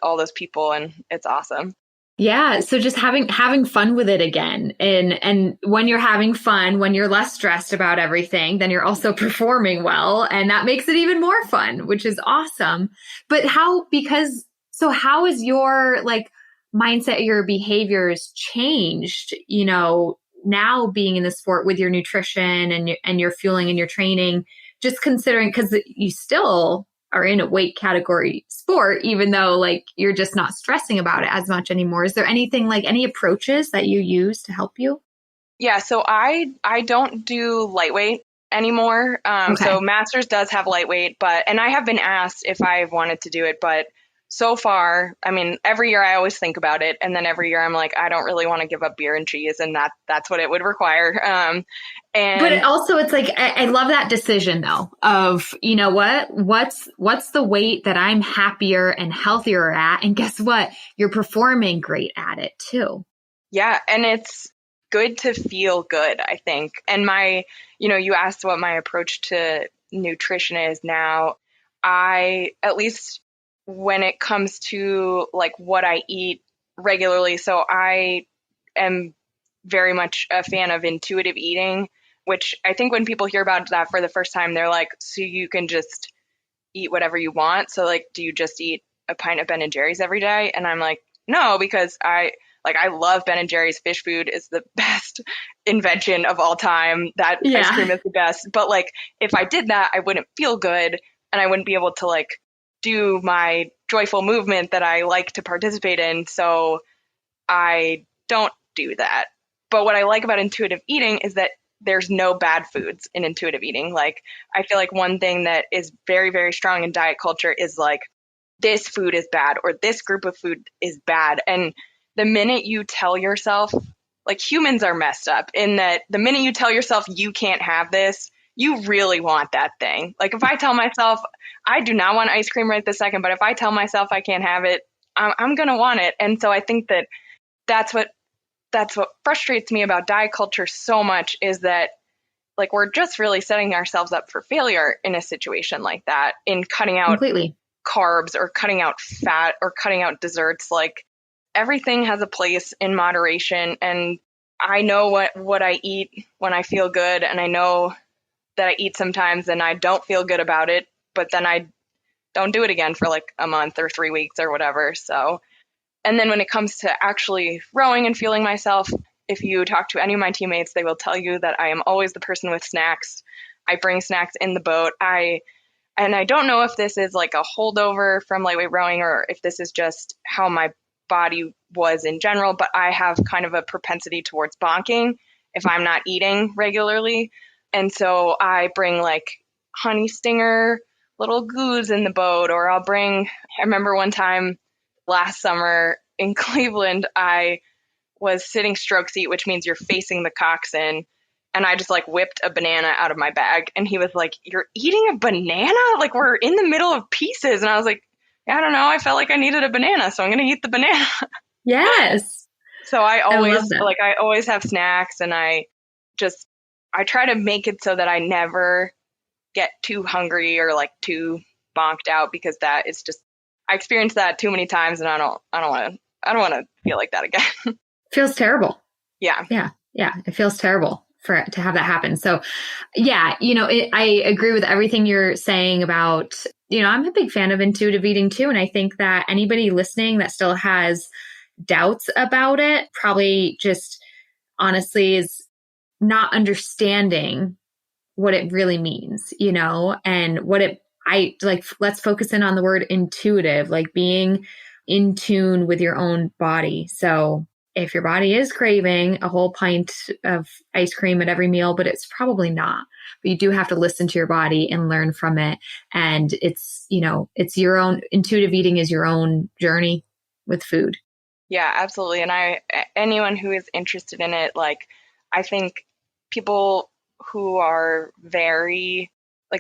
all those people and it's awesome. Yeah. So just having fun with it again. And when you're having fun, when you're less stressed about everything, then you're also performing well. And that makes it even more fun, which is awesome. But how has your like mindset, your behaviors changed, you know, now being in the sport with your nutrition and your fueling and your training, just considering, because you still are in a weight category sport, even though like you're just not stressing about it as much anymore. Is there anything like any approaches that you use to help you? Yeah, so I don't do lightweight anymore. Okay. So Masters does have lightweight, and I have been asked if I wanted to do it, but so far, I mean, every year I always think about it, and then every year I'm like, I don't really want to give up beer and cheese, and that's what it would require. But also, it's like I love that decision though of, you know, what's the weight that I'm happier and healthier at, and guess what? You're performing great at it too. Yeah, and it's good to feel good, I think. And you asked what my approach to nutrition is now. At least when it comes to like what I eat regularly. So I am very much a fan of intuitive eating, which I think when people hear about that for the first time, they're like, so you can just eat whatever you want. So like, do you just eat a pint of Ben and Jerry's every day? And I'm like, no, because I love Ben and Jerry's. Fish food is the best invention of all time. That ice cream is the best. But like, if I did that, I wouldn't feel good and I wouldn't be able to like do my joyful movement that I like to participate in. So I don't do that. But what I like about intuitive eating is that there's no bad foods in intuitive eating. Like, I feel like one thing that is very, very strong in diet culture is like, this food is bad or this group of food is bad. And the minute you tell yourself, like, humans are messed up in that the minute you tell yourself you can't have this, you really want that thing. Like, if I tell myself I do not want ice cream right this second, but if I tell myself I can't have it, I'm going to want it. And so I think that that's what frustrates me about diet culture so much, is that like, we're just really setting ourselves up for failure in a situation like that, in cutting out Completely. carbs or cutting out fat or cutting out desserts. Like, everything has a place in moderation. And I know what I eat when I feel good. And I know that I eat sometimes and I don't feel good about it, but then I don't do it again for like a month or 3 weeks or whatever. So, and then when it comes to actually rowing and fueling myself, if you talk to any of my teammates, they will tell you that I am always the person with snacks. I bring snacks in the boat. And I don't know if this is like a holdover from lightweight rowing or if this is just how my body was in general, but I have kind of a propensity towards bonking if I'm not eating regularly. And so I bring like honey stinger little goos in the boat, or I remember one time last summer in Cleveland, I was sitting stroke seat, which means you're facing the coxswain. And I just like whipped a banana out of my bag. And he was like, "You're eating a banana? Like, we're in the middle of pieces." And I was like, "Yeah, I don't know. I felt like I needed a banana, so I'm going to eat the banana." Yes. So I love that. I always have snacks, and I try to make it so that I never get too hungry or like too bonked out, because that is just, I experienced that too many times, and I don't want to feel like that again. Feels terrible. Yeah. Yeah. It feels terrible for it to have that happen. So yeah, I agree with everything you're saying about, I'm a big fan of intuitive eating too. And I think that anybody listening that still has doubts about it probably just honestly is not understanding what it really means, and let's focus in on the word intuitive, like being in tune with your own body. So if your body is craving a whole pint of ice cream at every meal, but it's probably not, but you do have to listen to your body and learn from it. And it's your own. Intuitive eating is your own journey with food. Yeah, absolutely. And anyone who is interested in it, like, I think people who are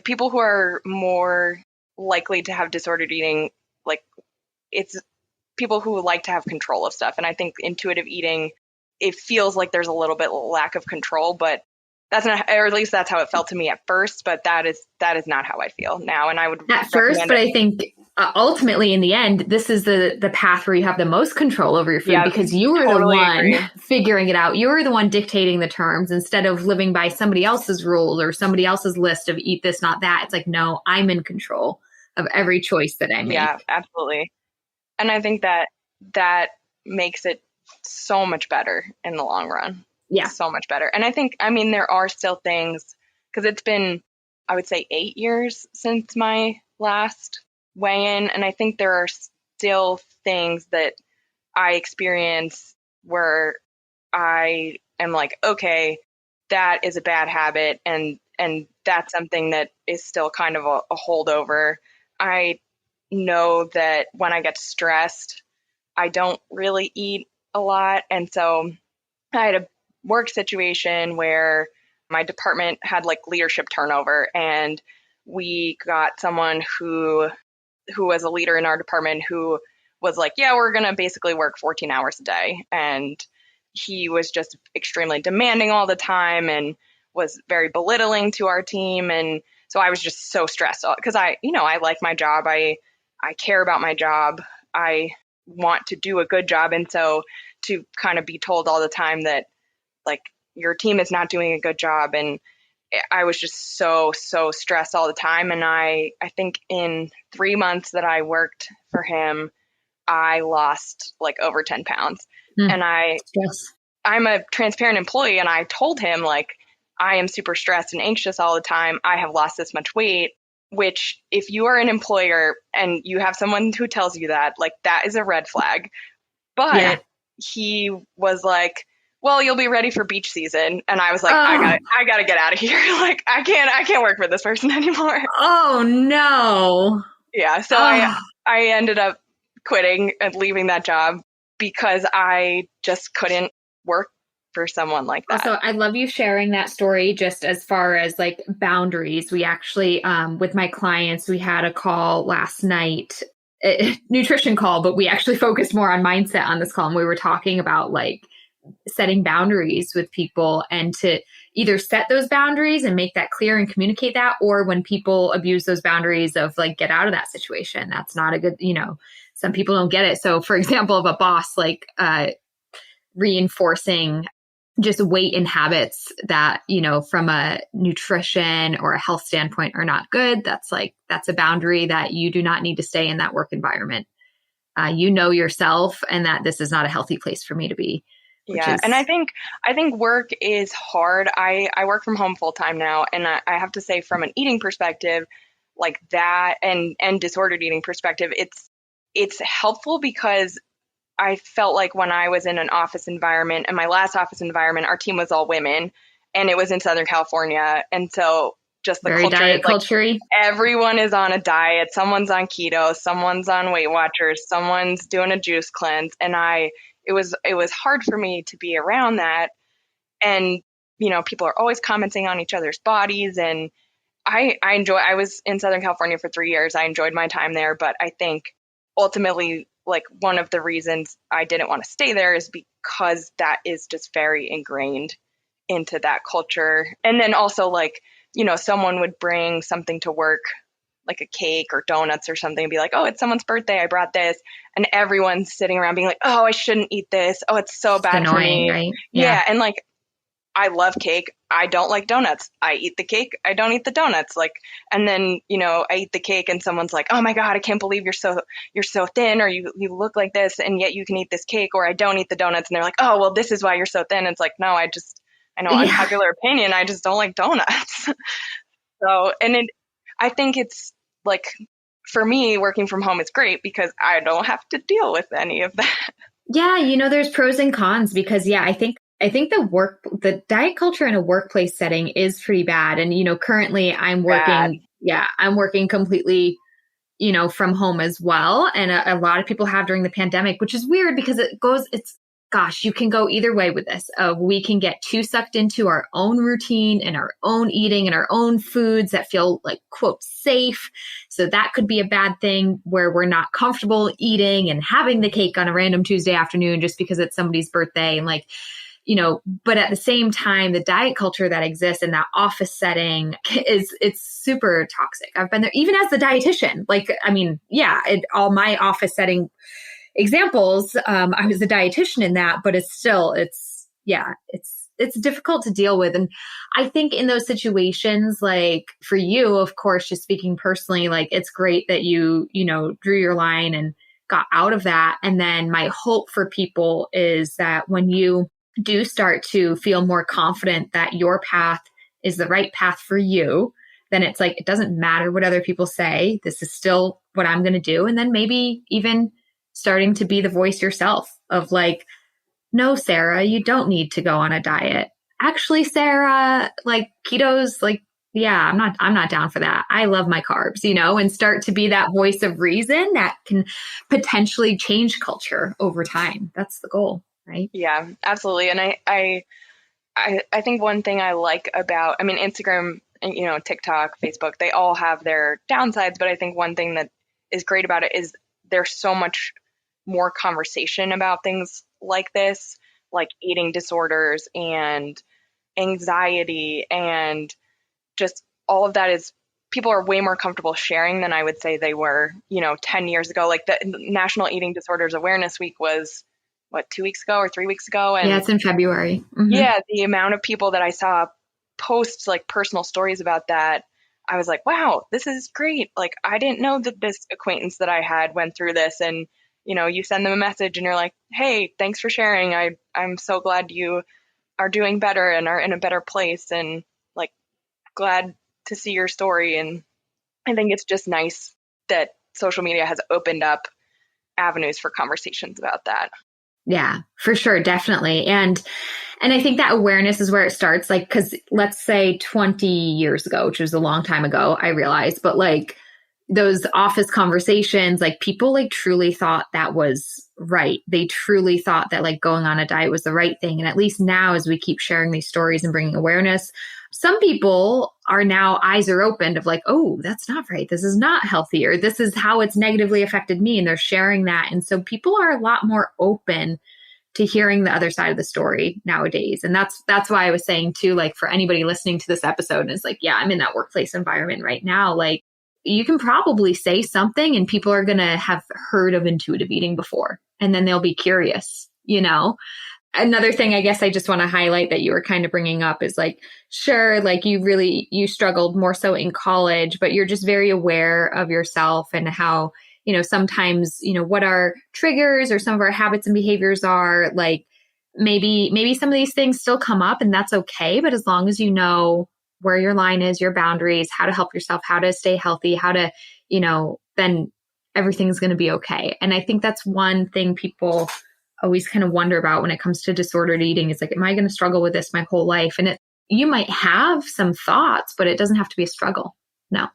people who are more likely to have disordered eating, like, it's people who like to have control of stuff. And I think intuitive eating, it feels like there's a little bit lack of control, but that's not, or at least that's how it felt to me at first, but that is not how I feel now. And I would at first, but I think ultimately in the end, this is the path where you have the most control over your food, because you were totally the one figuring it out. You were the one dictating the terms instead of living by somebody else's rules or somebody else's list of eat this, not that. It's like, no, I'm in control of every choice that I make. Yeah, absolutely. And I think that makes it so much better in the long run. Yeah. So much better. And I think, there are still things, because it's been, I would say, 8 years since my last weigh-in. And I think there are still things that I experience where I am like, okay, that is a bad habit. And that's something that is still kind of a holdover. I know that when I get stressed, I don't really eat a lot. And so I had a work situation where my department had like leadership turnover, and we got someone who was a leader in our department who was like, yeah, we're going to basically work 14 hours a day. And he was just extremely demanding all the time and was very belittling to our team. And so I was just so stressed because I like my job. I care about my job. I want to do a good job. And so to kind of be told all the time that like your team is not doing a good job, and I was just so stressed all the time. And I think in 3 months that I worked for him, I lost like over 10 pounds. And I'm a transparent employee, and I told him like, I am super stressed and anxious all the time. I have lost this much weight, which if you are an employer and you have someone who tells you that, like, that is a red flag. But he was like, well, you'll be ready for beach season. And I was like, Oh, I gotta get out of here. Like, I can't work for this person anymore. oh no. Yeah. So Oh. I ended up quitting and leaving that job because I just couldn't work for someone like that. Also, I love you sharing that story just as far as like boundaries. We actually, with my clients, we had a call last night, a nutrition call, but we actually focused more on mindset on this call. And we were talking about like setting boundaries with people and to either set those boundaries and make that clear and communicate that, or when people abuse those boundaries of like, get out of that situation. That's not a good, some people don't get it. So for example, of a boss, like, reinforcing just weight and habits that, from a nutrition or a health standpoint are not good. That's a boundary that you do not need to stay in that work environment. You know yourself and that this is not a healthy place for me to be. Yeah. And I think work is hard. I work from home full time now. And I have to say from an eating perspective, like that and disordered eating perspective, it's helpful because I felt like when I was in an office environment, and my last office environment, our team was all women and it was in Southern California. And so just the very culture, diet like culture-y. everyone is on a diet. Someone's on keto, someone's on Weight Watchers, someone's doing a juice cleanse. And it was hard for me to be around that. And, people are always commenting on each other's bodies. And I was in Southern California for 3 years. I enjoyed my time there, but I think ultimately, like one of the reasons I didn't want to stay there is because that is just very ingrained into that culture. And then also like, someone would bring something to work, like a cake or donuts or something, and be like, oh, it's someone's birthday, I brought this. And everyone's sitting around being like, oh, I shouldn't eat this. Oh, it's so bad for Annoying, me. right? Yeah. And like, I love cake. I don't like donuts. I eat the cake. I don't eat the donuts. Like, and then, I eat the cake and someone's like, oh my God, I can't believe you're so thin, or you look like this and yet you can eat this cake, or I don't eat the donuts. And they're like, oh, well, this is why you're so thin. It's like, no, I know, Yeah. unpopular opinion. I just don't like donuts. So, I think it's like, for me, working from home is great because I don't have to deal with any of that. Yeah, there's pros and cons because I think the diet culture in a workplace setting is pretty bad. And currently I'm working, I'm working completely, from home as well. And a lot of people have during the pandemic, which is weird because you can go either way with this. We can get too sucked into our own routine and our own eating and our own foods that feel like, quote, safe. So that could be a bad thing where we're not comfortable eating and having the cake on a random Tuesday afternoon just because it's somebody's birthday. And like, but at the same time, the diet culture that exists in that office setting it's super toxic. I've been there even as the dietitian. Like, I mean, all my office setting examples, I was a dietitian in that, but it's difficult to deal with. And I think in those situations, like for you, of course, just speaking personally, like it's great that you drew your line and got out of that. And then my hope for people is that when you do start to feel more confident that your path is the right path for you, then it's like, it doesn't matter what other people say. This is still what I'm going to do. And then maybe even starting to be the voice yourself of like, no, Sarah, you don't need to go on a diet. Actually, Sarah, like keto's like, I'm not down for that. I love my carbs, and start to be that voice of reason that can potentially change culture over time. That's the goal, right? Yeah, absolutely. And I think one thing I like about, Instagram and, TikTok, Facebook, they all have their downsides, but I think one thing that is great about it is there's so much more conversation about things like this, like eating disorders and anxiety, and just all of that is, people are way more comfortable sharing than I would say they were, 10 years ago. Like the National Eating Disorders Awareness Week was, 2 weeks ago or 3 weeks ago? And it's in February. Mm-hmm. Yeah, the amount of people that I saw post like personal stories about that, I was like, wow, this is great. Like, I didn't know that this acquaintance that I had went through this. And, you send them a message and you're like, hey, thanks for sharing. I'm so glad you are doing better and are in a better place, and like glad to see your story. And I think it's just nice that social media has opened up avenues for conversations about that. Yeah, for sure. Definitely. And I think that awareness is where it starts. Like, cause let's say 20 years ago, which was a long time ago, I realized, but like those office conversations, like people like truly thought that was right. They truly thought that like going on a diet was the right thing. And at least now, as we keep sharing these stories and bringing awareness, some people are now eyes are opened of like, oh, that's not right. This is not healthy, or this is how it's negatively affected me. And they're sharing that. And so people are a lot more open to hearing the other side of the story nowadays. And that's why I was saying too, like for anybody listening to this episode and is like, yeah, I'm in that workplace environment right now. Like you can probably say something and people are going to have heard of intuitive eating before, and then they'll be curious, you know? Another thing I guess I just want to highlight that you were kind of bringing up is like, sure, like you struggled more so in college, but you're just very aware of yourself and how, you know, sometimes, you know, what our triggers or some of our habits and behaviors are. Like maybe some of these things still come up, and that's okay. But as long as you know where your line is, your boundaries, how to help yourself, how to stay healthy, how to, you know, then everything's going to be okay. And I think that's one thing people always kind of wonder about when it comes to disordered eating is like, am I going to struggle with this my whole life? And you might have some thoughts, but it doesn't have to be a struggle. No.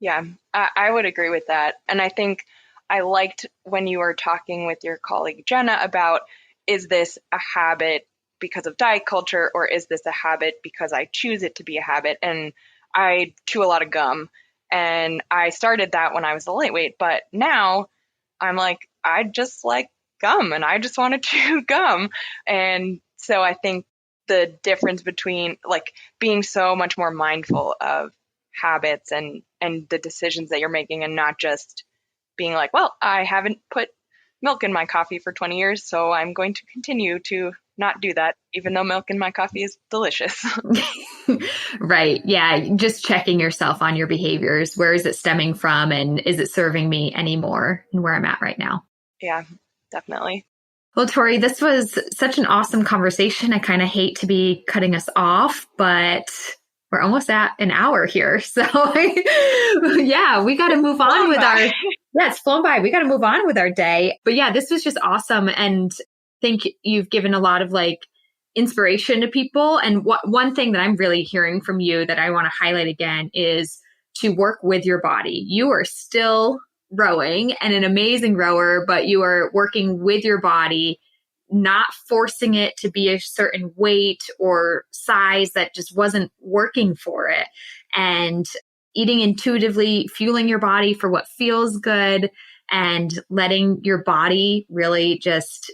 Yeah, I would agree with that. And I think I liked when you were talking with your colleague Jenna about, is this a habit because of diet culture, or is this a habit because I choose it to be a habit? And I chew a lot of gum, and I started that when I was a lightweight, but now I'm like, I just like gum and I just want to chew gum. And so I think the difference between like being so much more mindful of habits and the decisions that you're making, and not just being like, well, I haven't put milk in my coffee for 20 years, so I'm going to continue to not do that, even though milk in my coffee is delicious. Right. Yeah. Just checking yourself on your behaviors. Where is it stemming from? And is it serving me anymore and where I'm at right now? Yeah, definitely. Well, Tory, this was such an awesome conversation. I kind of hate to be cutting us off, but we're almost at an hour here. So yeah, we got to move on with our, it's flown by. We got to move on with our day. But yeah, this was just awesome. And I think you've given a lot of like inspiration to people. And one thing that I'm really hearing from you that I want to highlight again is to work with your body. You are still rowing and an amazing rower, but you are working with your body, not forcing it to be a certain weight or size that just wasn't working for it, and eating intuitively, fueling your body for what feels good, and letting your body really just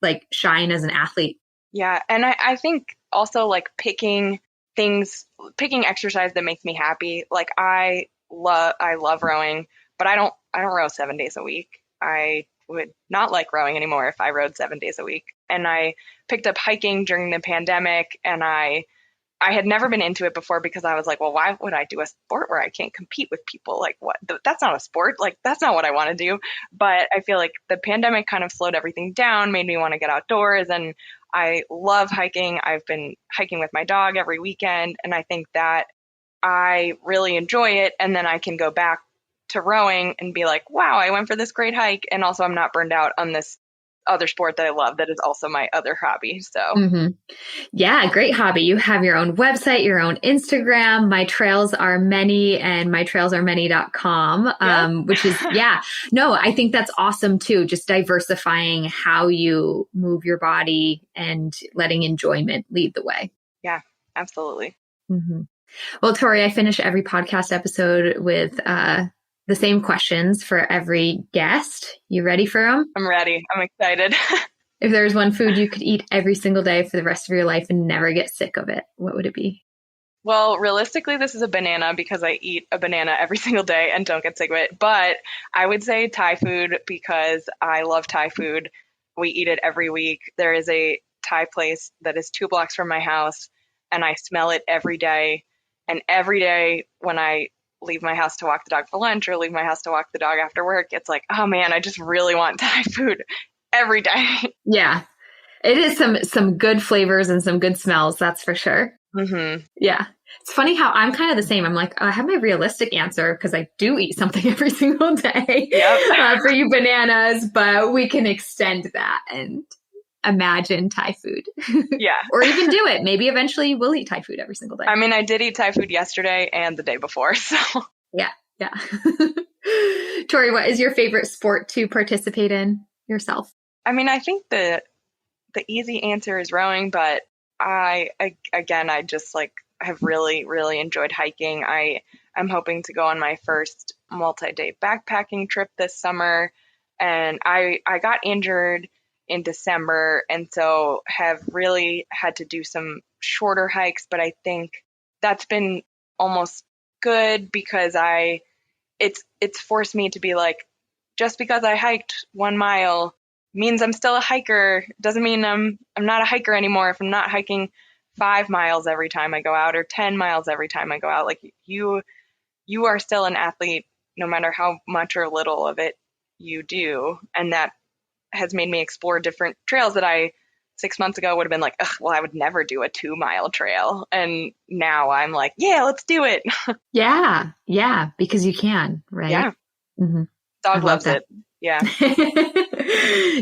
like shine as an athlete. Yeah. And I think also like picking exercise that makes me happy. Like I love rowing, but I don't row 7 days a week. I would not like rowing anymore if I rowed 7 days a week. And I picked up hiking during the pandemic, and I had never been into it before because I was like, well, why would I do a sport where I can't compete with people? Like, what? That's not a sport. Like, that's not what I want to do. But I feel like the pandemic kind of slowed everything down, made me want to get outdoors. And I love hiking. I've been hiking with my dog every weekend. And I think that I really enjoy it. And then I can go back to rowing and be like, wow, I went for this great hike. And also I'm not burned out on this other sport that I love that is also my other hobby. So Yeah, great hobby. You have your own website, your own Instagram. My Trails Are Many and mytrailsaremany.com, which is, no, I think that's awesome too. Just diversifying how you move your body and letting enjoyment lead the way. Yeah, absolutely. Mm-hmm. Well, Tory, I finish every podcast episode with the same questions for every guest. You ready for them? I'm ready. I'm excited. If there's one food you could eat every single day for the rest of your life and never get sick of it, what would it be? Well, realistically, this is a banana because I eat a banana every single day and don't get sick of it. But I would say Thai food because I love Thai food. We eat it every week. There is a Thai place that is 2 blocks from my house, and I smell it every day. And every day when I leave my house to walk the dog for lunch or leave my house to walk the dog after work, it's like, oh man, I just really want Thai food every day. Yeah, it is some good flavors and some good smells, that's for sure. Mm-hmm. Yeah. It's funny how I'm kind of the same. I'm like, I have my realistic answer because I do eat something every single day Yep. for you bananas, but we can extend that. And imagine Thai food. Yeah. Or even do it. Maybe eventually you will eat Thai food every single day. I mean, I did eat Thai food yesterday and the day before, so. Yeah. Tory, what is your favorite sport to participate in yourself? I mean, I think the easy answer is rowing, but I just like have really, really enjoyed hiking. I'm hoping to go on my first multi-day backpacking trip this summer, and I got injured in December, and so have really had to do some shorter hikes, but I think that's been almost good because it's forced me to be like, just because I hiked 1 mile means I'm still a hiker. Doesn't mean I'm not a hiker anymore if I'm not hiking 5 miles every time I go out or 10 miles every time I go out. Like you are still an athlete no matter how much or little of it you do. And that has made me explore different trails that I 6 months ago would have been like, ugh, well, I would never do a 2-mile trail. And now I'm like, yeah, let's do it. Yeah, because you can, right? Yeah. Mm-hmm. Dog loves it. Yeah.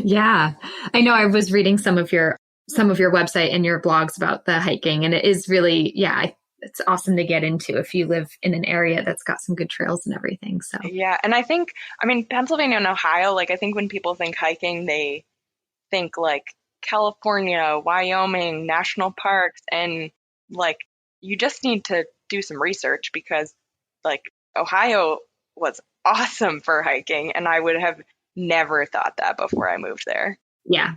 Yeah. I know I was reading some of your website and your blogs about the hiking, and it is really, it's awesome to get into if you live in an area that's got some good trails and everything. So yeah. And I mean, Pennsylvania and Ohio, like I think when people think hiking, they think like California, Wyoming, national parks, and like you just need to do some research because like Ohio was awesome for hiking, and I would have never thought that before I moved there. Yeah,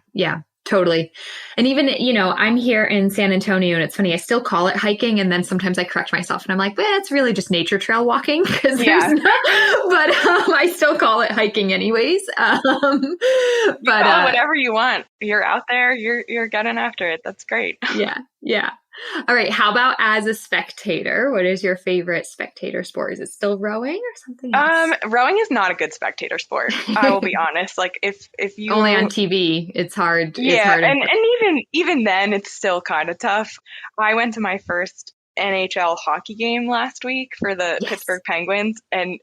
totally. And even, I'm here in San Antonio, and it's funny, I still call it hiking, and then sometimes I correct myself and I'm like, well, it's really just nature trail walking because but I still call it hiking anyways. But call it whatever you want. You're out there, you're getting after it. That's great. Yeah. All right. How about as a spectator? What is your favorite spectator sport? Is it still rowing or something else? Rowing is not a good spectator sport. I will be honest. Like if you only on TV, it's hard. Yeah, it's hard and even then, it's still kind of tough. I went to my first NHL hockey game last week for the Pittsburgh Penguins, and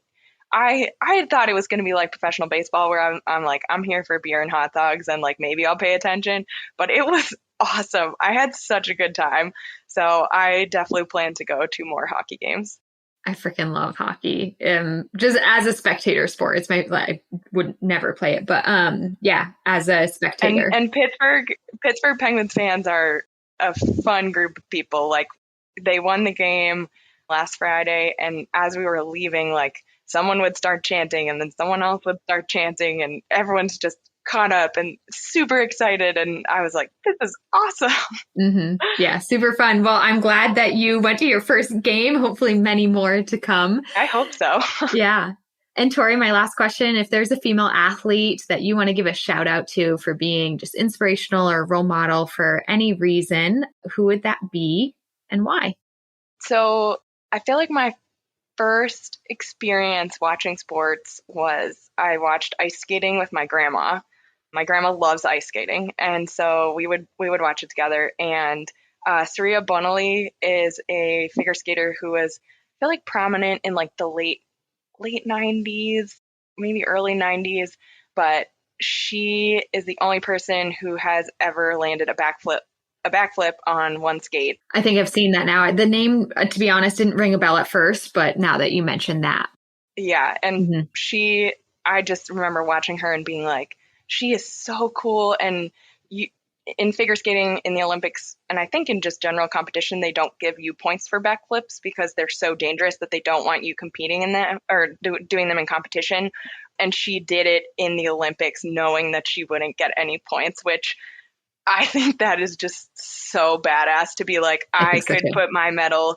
I had thought it was going to be like professional baseball, where I'm like, I'm here for beer and hot dogs, and like maybe I'll pay attention. But it was awesome. I had such a good time. So I definitely plan to go to more hockey games. I freaking love hockey. Just as a spectator sport, I would never play it, but as a spectator. And Pittsburgh Penguins fans are a fun group of people. Like they won the game last Friday, and as we were leaving, like someone would start chanting, and then someone else would start chanting, and everyone's just caught up and super excited. And I was like, this is awesome. Mm-hmm. Yeah, super fun. Well, I'm glad that you went to your first game. Hopefully many more to come. I hope so. Yeah. And Tory, my last question, if there's a female athlete that you want to give a shout out to for being just inspirational or role model for any reason, who would that be and why? So I feel like my first experience watching sports was I watched ice skating with my grandma. My grandma loves ice skating, and so we would watch it together. And Surya Bonali is a figure skater who was, I feel like, prominent in like the late 90s, maybe early 90s, but she is the only person who has ever landed a backflip on one skate. I think I've seen that now. The name, to be honest, didn't ring a bell at first, but now that you mentioned that. Yeah. And I just remember watching her and being like, she is so cool. And in figure skating in the Olympics, and I think in just general competition, they don't give you points for backflips because they're so dangerous that they don't want you competing in them or doing them in competition. And she did it in the Olympics knowing that she wouldn't get any points, which I think that is just so badass to be like, I could put my medal,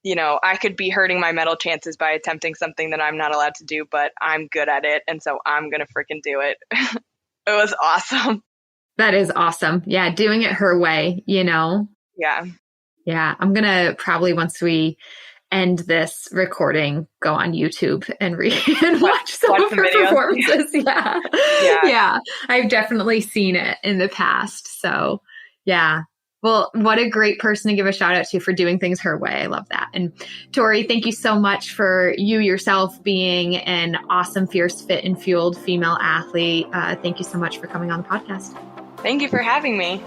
I could be hurting my medal chances by attempting something that I'm not allowed to do, but I'm good at it. And so I'm going to freaking do it. It was awesome. That is awesome. Yeah. Doing it her way, Yeah. Yeah. I'm going to probably, once we end this recording, go on YouTube and watch some of her performances. Yeah. I've definitely seen it in the past. So yeah. Well, what a great person to give a shout out to for doing things her way. I love that. And Tory, thank you so much for you yourself being an awesome, fierce, fit and fueled female athlete. Thank you so much for coming on the podcast. Thank you for having me.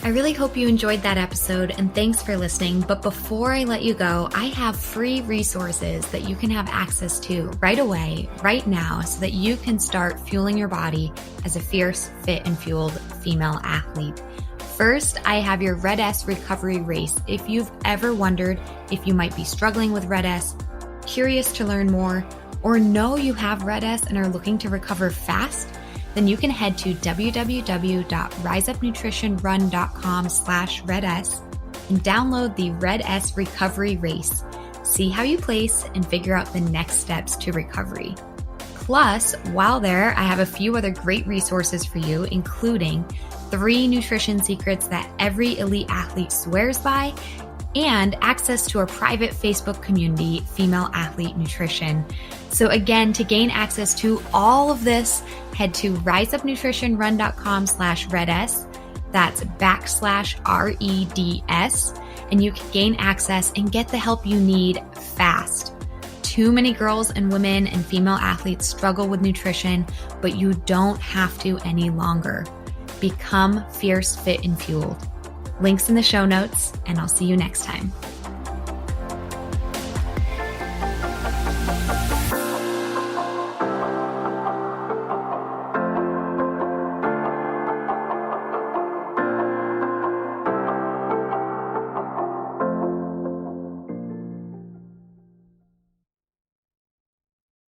I really hope you enjoyed that episode, and thanks for listening. But before I let you go, I have free resources that you can have access to right away, right now, so that you can start fueling your body as a fierce, fit, and fueled female athlete. First, I have your Red S recovery race. If you've ever wondered if you might be struggling with Red S, curious to learn more, or know you have Red S and are looking to recover fast, then you can head to www.riseupnutritionrun.com/RedS and download the Red S Recovery Race. See how you place and figure out the next steps to recovery. Plus, while there, I have a few other great resources for you, including 3 nutrition secrets that every elite athlete swears by, and access to our private Facebook community, Female Athlete Nutrition. So again, to gain access to all of this, head to riseupnutritionrun.com/RedS. That's /REDS. And you can gain access and get the help you need fast. Too many girls and women and female athletes struggle with nutrition, but you don't have to any longer. Become fierce, fit, and fueled. Links in the show notes, and I'll see you next time.